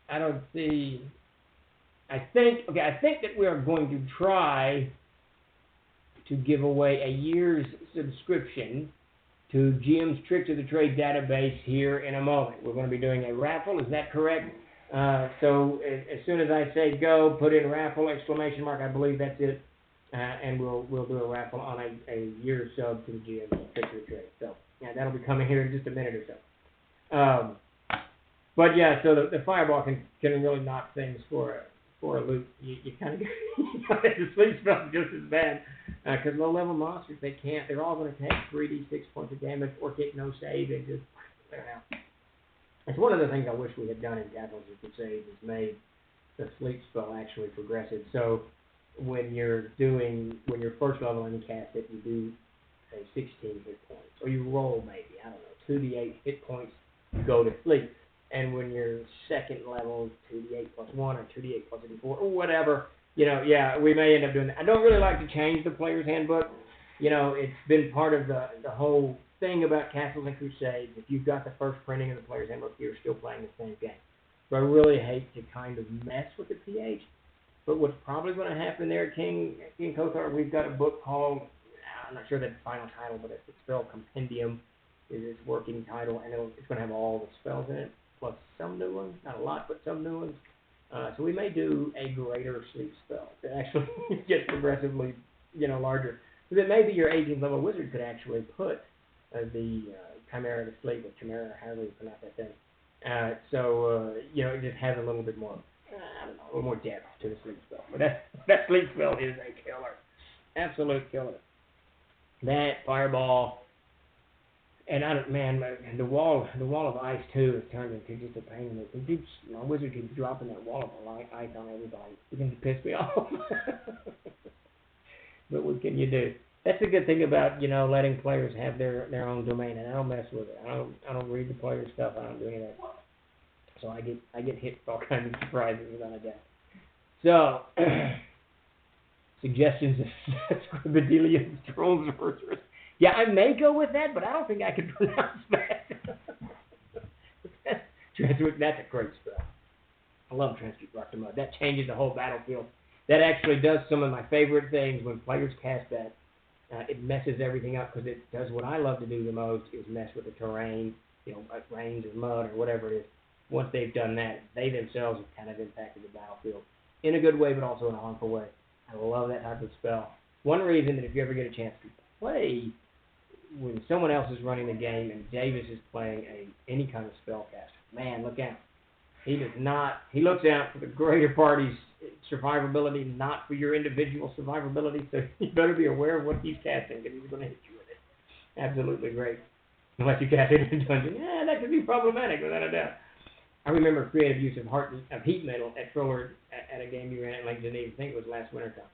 Speaker 1: I don't see. I think that we are going to try to give away a year's subscription to GM's Tricks of the Trade database here in a moment. We're going to be doing a raffle. Is that correct? So as soon as I say go, put in raffle ! I believe that's it, and we'll do a raffle on a year's sub to the GM's Tricks of the Trade. So yeah, that'll be coming here in just a minute or so. But yeah, so the fireball can really knock things for a loop. You kind of the sleep spell just as bad because low-level monsters they're all going to take 3d6 points of damage or get no save and just clear out. It's one of the things I wish we had done in Capitals of Crusade is made the sleep spell actually progressive. So when you're first level and you cast it, you do say 16 hit points, or you roll maybe 2d8 hit points, go to sleep. And when you're second level, 2d8 plus 1 or 2d8 plus 4 or whatever, yeah, we may end up doing that. I don't really like to change the player's handbook. It's been part of the whole thing about Castles and Crusades. If you've got the first printing of the player's handbook, you're still playing the same game. So I really hate to kind of mess with the PH. But what's probably going to happen there, King Kothar, we've got a book called, I'm not sure the final title, but it's the Spell Compendium is its working title, and it's going to have all the spells in it, plus some new ones, not a lot, but some new ones. So we may do a greater sleep spell that actually gets progressively, larger. Because it may be your 18th level wizard could actually put the Chimera to sleep, or Chimera, however you pronounce that thing. It just has a little bit more, a little more depth to the sleep spell. But that sleep spell is a killer, absolute killer. That fireball. And the wall of ice too has turned into just a pain in the neck. My wizard keeps dropping that wall of ice on everybody. It's going to piss me off. But what can you do? That's the good thing about letting players have their own domain, and I don't mess with it. I don't read the player's stuff. I don't do any of that. So I get hit with all kinds of surprises without a doubt. So suggestions of Scribadelium Trolls Sorceress. Yeah, I may go with that, but I don't think I can pronounce that. That's a great spell. I love Transmute Rock to Mud. That changes the whole battlefield. That actually does some of my favorite things when players cast that. It messes everything up because it does what I love to do the most is mess with the terrain, like rains or mud or whatever it is. Once they've done that, they themselves have kind of impacted the battlefield in a good way, but also in a harmful way. I love that type of spell. One reason that if you ever get a chance to play when someone else is running the game and Davis is playing any kind of spellcaster, man, look out. He looks out for the greater party's survivability, not for your individual survivability, so you better be aware of what he's casting, because he's going to hit you with it. Absolutely great. Unless you cast it in a dungeon. Yeah, that could be problematic, without a doubt. I remember creative use of heat metal at Troller at a game you ran at Lake Geneva. I think it was last wintertime.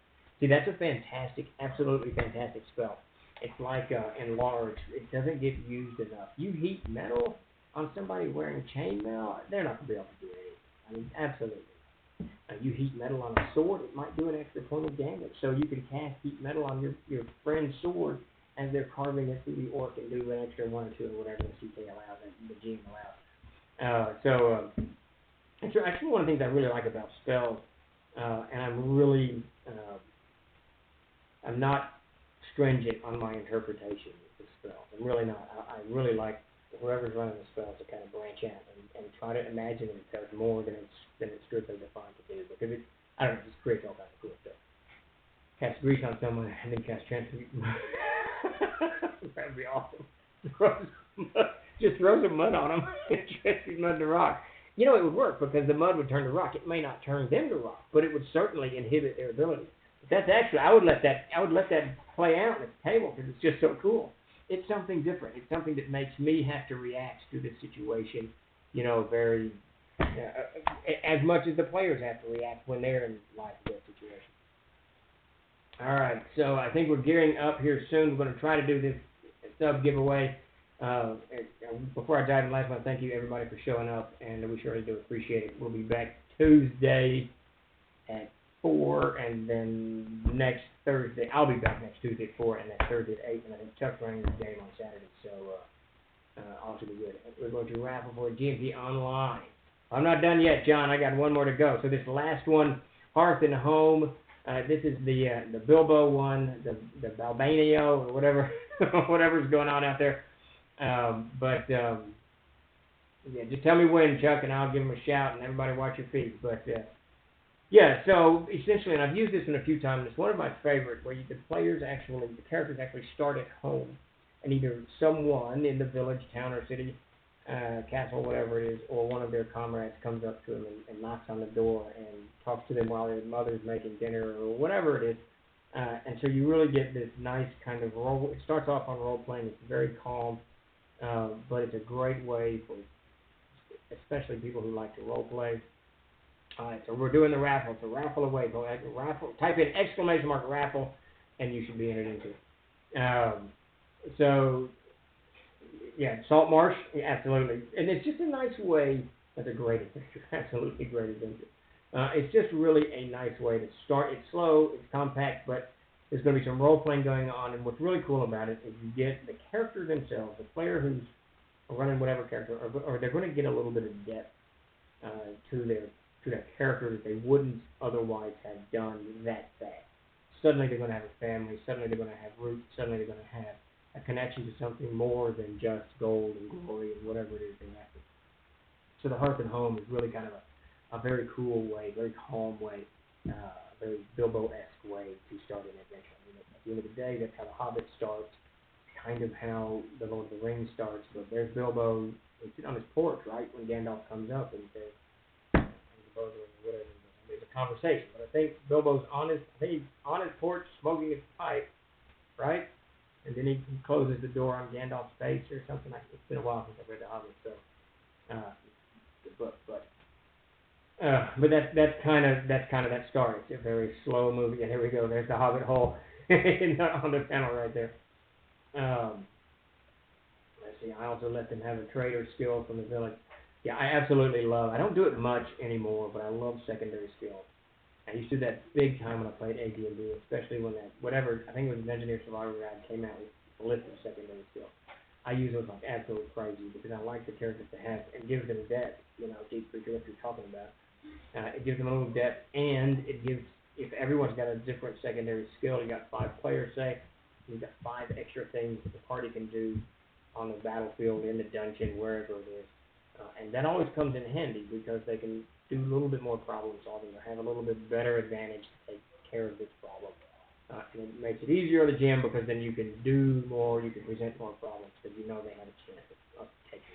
Speaker 1: See, that's a fantastic, absolutely fantastic spell. It's like enlarge. It doesn't get used enough. You heat metal on somebody wearing chainmail, they're not going to be able to do anything. I mean, absolutely. You heat metal on a sword, it might do an extra point of damage. So you can cast heat metal on your friend's sword,
Speaker 2: as they're carving it through the orc and do an extra 1 or 2 or whatever the CK allows and the GM allows. It's actually one of the things I really like about spells, and I'm not stringent on my interpretation of spells. I'm really not. I really like whoever's running the spells to kind of branch out and try to imagine that it does more than it's strictly defined to do, because I don't know, it just creates all kinds of cool stuff. Cast grease on someone and then cast transmute. That'd be awesome. Just throw some mud on them and transmute mud to rock. You know, it would work because the mud would turn to rock. It may not turn them to rock, but it would certainly inhibit their ability. That's actually, I would let that play out at the table because it's just so cool. It's something different. It's something that makes me have to react to this situation, you know, very as much as the players have to react when they're in life or death situation. All right, so I think we're gearing up here soon. We're going to try to do this sub giveaway. Before I dive in, last one, thank you everybody for showing up, and we surely do appreciate it. We'll be back Tuesday at 4, and then next Thursday, I'll be back next Tuesday at 4, and then Thursday at 8, and I think Chuck's running the game on Saturday, so all should be good. We're going to raffle for GMP Online. I'm not done yet, John. I got one more to go. So this last one, Hearth and Home. This is the Bilbo one, the Balbanio, or whatever, whatever's going on out there. Yeah, just tell me when, Chuck, and I'll give them a shout, and everybody watch your feet. But yeah, so essentially, and I've used this one a few times. It's one of my favorites, where the characters actually start at home, and either someone in the village, town, or city, castle, whatever it is, or one of their comrades comes up to them and knocks on the door and talks to them while their mother's making dinner or whatever it is. And so you really get this nice kind of role. It starts off on role playing. It's very calm, but it's a great way for especially people who like to role play. All right, so we're doing the raffle. It's a raffle away. Go ahead, raffle. Type in ! Raffle, and you should be entered into it. So. Yeah, Salt Marsh, yeah, absolutely. And it's just a nice way, that's a great adventure, absolutely great adventure. It's just really a nice way to start. It's slow, it's compact, but there's going to be some role-playing going on, and what's really cool about it is you get the character themselves, the player who's running whatever character, or they're going to get a little bit of depth to their character that they wouldn't otherwise have done that fast. Suddenly they're going to have a family, suddenly they're going to have roots, suddenly they're going to have a connection to something more than just gold and glory and whatever it is they have to. So the Hearth and Home is really kind of a very cool way, very calm way, very Bilbo-esque way to start an adventure. I mean, at the end of the day, that's how The Hobbit starts, kind of how The Lord of the Rings starts. But there's Bilbo sitting on his porch, right, when Gandalf comes up and says, whatever. There's a conversation. But I think Bilbo's on his porch smoking his pipe, right? And then he closes the door on Gandalf's face or something. It's been a while since I've read The Hobbit, so but that's kind of that story. It's a very slow movie, and here we go. There's the Hobbit hole on the panel right there. Let's see. I also let them have a trader skill from the village. Yeah, I absolutely love. I don't do it much anymore, but I love secondary skills. I used to do that big time when I played AD&D, especially when I think it was an Engineer Survivor Guide came out with a list of secondary skills. I use those like absolutely crazy because I like the characters to have and gives them depth, deep creature, what you're talking about. It gives them a little depth, and it gives, if everyone's got a different secondary skill, you got 5 players, say, you've got 5 extra things that the party can do on the battlefield, in the dungeon, wherever it is. And that always comes in handy because they can do a little bit more problem solving or have a little bit better advantage to take care of this problem. And it makes it easier on the GM because then you can do more, you can present more problems because you know they have a chance of taking it.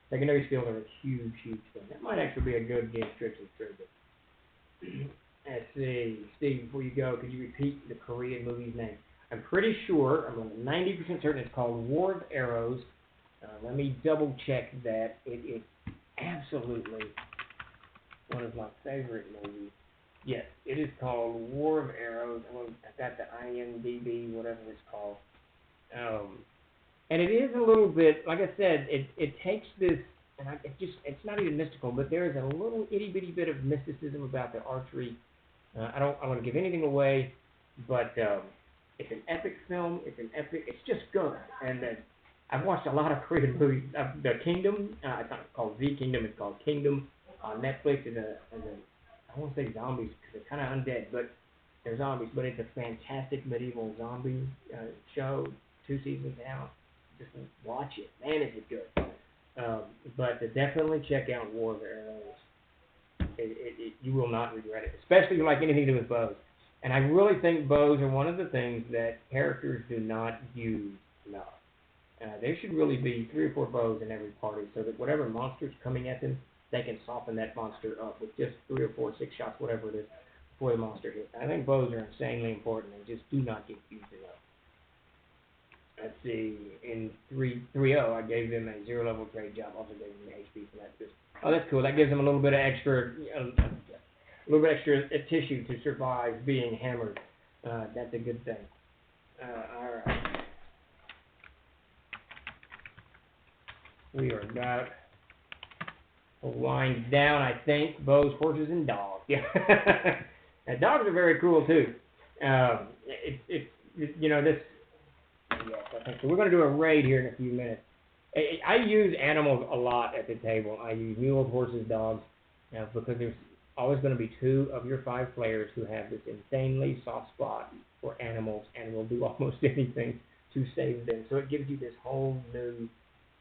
Speaker 2: Secondary skills are a huge, huge thing. That might actually be a good game tricks and trivia. Let's see. Steve, before you go, could you repeat the Korean movie's name? I'm pretty sure, I'm 90% certain it's called War of Arrows. Let me double check that. It is absolutely one of my favorite movies. Yes, it is called War of Arrows. I've got the IMDb, whatever it's called. And it is a little bit, like I said, it takes this, and it's not even mystical, but there is a little itty bitty bit of mysticism about the archery. I don't want to give anything away, but It's an epic film. It's just good. And I've watched a lot of Korean movies. The Kingdom, it's not called 𝐓𝐫𝐚𝐝, it's called Kingdom on Netflix. I won't say zombies because they're kind of undead, but they're zombies. But it's a fantastic medieval zombie show. 2 seasons out. Just watch it. Man, is it good. But definitely check out War of Arrows. You will not regret it, especially if you like anything to do with bows. And I really think bows are one of the things that characters do not use enough. There should really be 3 or 4 bows in every party so that whatever monster's coming at them, they can soften that monster up with just 3 or 4, 6 shots, whatever it is, before the monster hits. I think bows are insanely important and just do not get used enough. Let's see, in 3.0, I gave them a 0 level trade job. Also gave them the HP for that. Oh, that's cool. That gives them a little bit of extra, tissue to survive being hammered. That's a good thing. All right. We are about to wind down, I think. Bows, horses, and dogs. Yeah. And dogs are very cool too. This. Yes, I think so. We're going to do a raid here in a few minutes. I use animals a lot at the table. I use mules, horses, dogs, because there's always going to be 2 of your 5 players who have this insanely soft spot for animals and will do almost anything to save them. So it gives you this whole new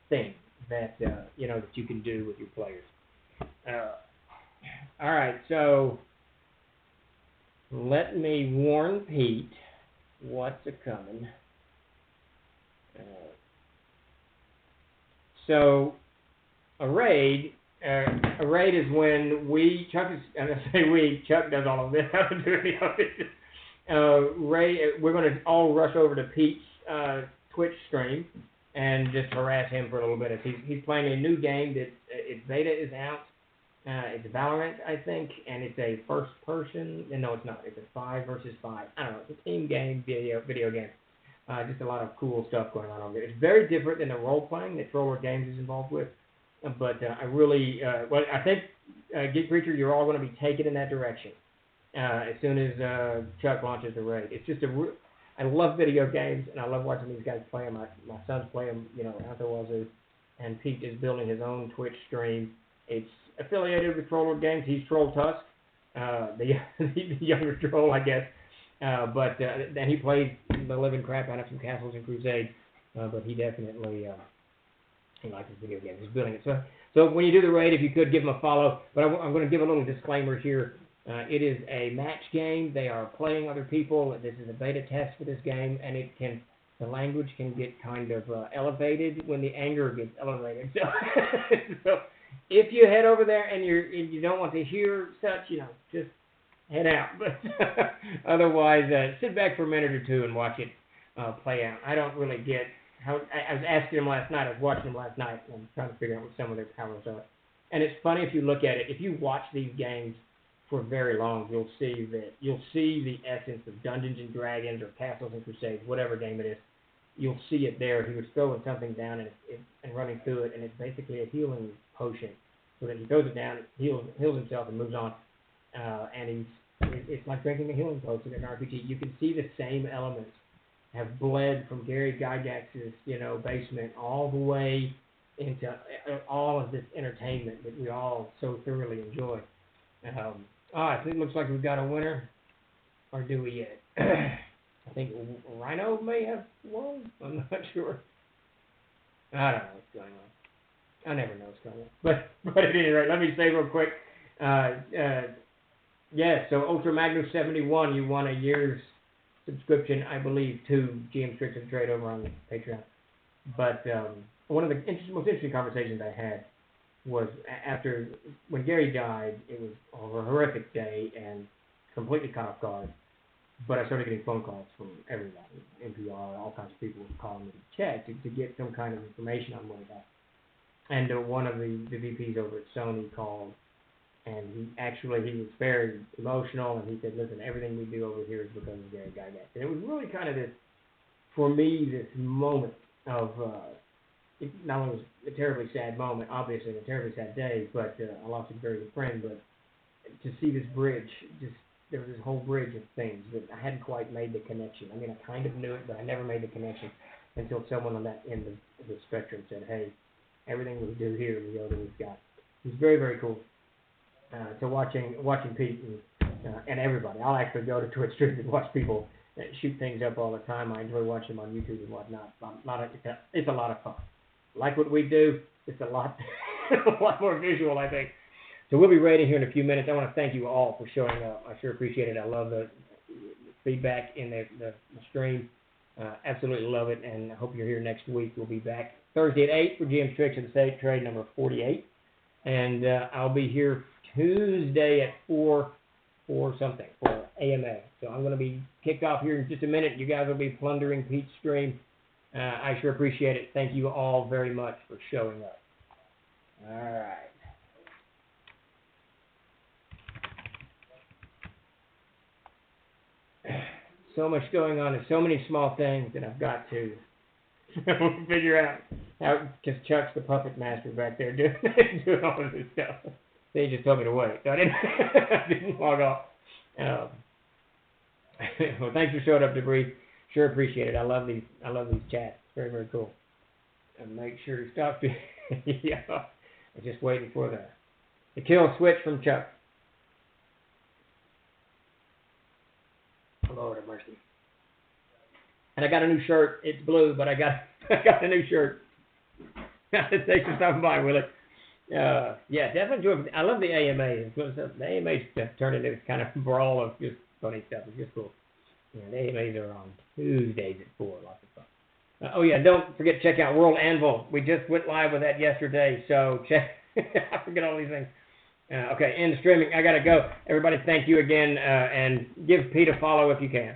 Speaker 2: thing that that you can do with your players. All right, so let me warn Pete what's a-coming. So a raid is when Chuck does all of this. I don't do any of it. We're going to all rush over to Pete's Twitch stream and just harass him for a little bit. He's playing a new game that its beta is out. It's Valorant, I think, and it's a first person. No, it's not. It's a 5 versus 5. I don't know. It's a team game, video game. Just a lot of cool stuff going on over there. It's very different than the role-playing that Trollwork Games is involved with. But I really, I think, Geek Preacher, you're all going to be taken in that direction as soon as Chuck launches the raid. It's just I love video games, and I love watching these guys play them. My sons play them, out the wazoo. And Pete is building his own Twitch stream. It's affiliated with Trollwork Games. He's Troll Tusk, the younger troll, I guess. But then he played the living crap out of some Castles and Crusades, but he definitely he likes his video games. He's building it. So when you do the raid, if you could give him a follow. But I'm going to give a little disclaimer here. It is a match game. They are playing other people. This is a beta test for this game, and the language can get kind of elevated when the anger gets elevated. So if you head over there and you don't want to hear such, just head out. But otherwise, sit back for a minute or 2 and watch it play out. I don't really get how. I was asking him last night. I was watching him last night and trying to figure out what some of their powers are. And it's funny if you look at it. If you watch these games for very long, you'll see the essence of Dungeons and Dragons or Castles and Crusades, whatever game it is. You'll see it there. He was throwing something down and running through it, and it's basically a healing potion. So that he throws it down, heals himself, and moves on. And it's like drinking a healing potion in an RPG. You can see the same elements have bled from Gary Gygax's, basement all the way into all of this entertainment that we all so thoroughly enjoy. It looks like we've got a winner, or do we yet? I think Rhino may have won. I'm not sure. I don't know what's going on. I never know what's going on. But at any rate, let me say real quick. So Ultra Magnus 71, you won a year's subscription, I believe, to GM Tricks of Trade over on Patreon. But one of the most interesting conversations I had was when Gary died. It was a horrific day and completely caught off guard. But I started getting phone calls from everybody, NPR, all kinds of people calling me to check to get some kind of information on what it happened. And one of the VPs over at Sony called, and he was very emotional, and he said, listen, everything we do over here is because of Gary Gygax. And it was really kind of this moment of, it not only was a terribly sad moment, obviously, and a terribly sad day, but I lost a very good friend, but to see this bridge just there was this whole bridge of things that I hadn't quite made the connection. I mean, I kind of knew it, but I never made the connection until someone on that end of the spectrum said, hey, everything we do here, we owe to these guys. It was very, very cool. So watching Pete and everybody. I'll actually go to Twitch streams and watch people shoot things up all the time. I enjoy watching them on YouTube and whatnot. It's a lot of fun. Like what we do, it's a lot, a lot more visual, I think. So we'll be ready here in a few minutes. I want to thank you all for showing up. I sure appreciate it. I love the feedback in the stream. Absolutely love it, and I hope you're here next week. We'll be back Thursday at 8 for GM's Tricks of the State Trade number 48. And I'll be here Tuesday at 4 something, for AMA. So I'm going to be kicked off here in just a minute. You guys will be plundering Pete's stream. I sure appreciate it. Thank you all very much for showing up. All right. So much going on. There's so many small things that I've got to figure out. How, because Chuck's the puppet master back there doing all of this stuff. They just told me to wait, so I didn't log off. Well, thanks for showing up, Debris. Sure appreciate it. I love these chats. Very, very cool. And make sure to stop. Yeah, I'm just waiting for the kill switch from Chuck. Lord have mercy. And I got a new shirt. It's blue, but I got a new shirt. Thanks for stopping by, Willie. Yeah, definitely enjoy it. I love the AMA. The AMA's turned into this kind of brawl of just funny stuff. It's just cool. Yeah, the AMAs are on Tuesdays at 4. Lots of fun. Oh, yeah, don't forget to check out World Anvil. We just went live with that yesterday, so check. I forget all these things. Okay, end the streaming. I got to go. Everybody, thank you again, and give Pete a follow if you can.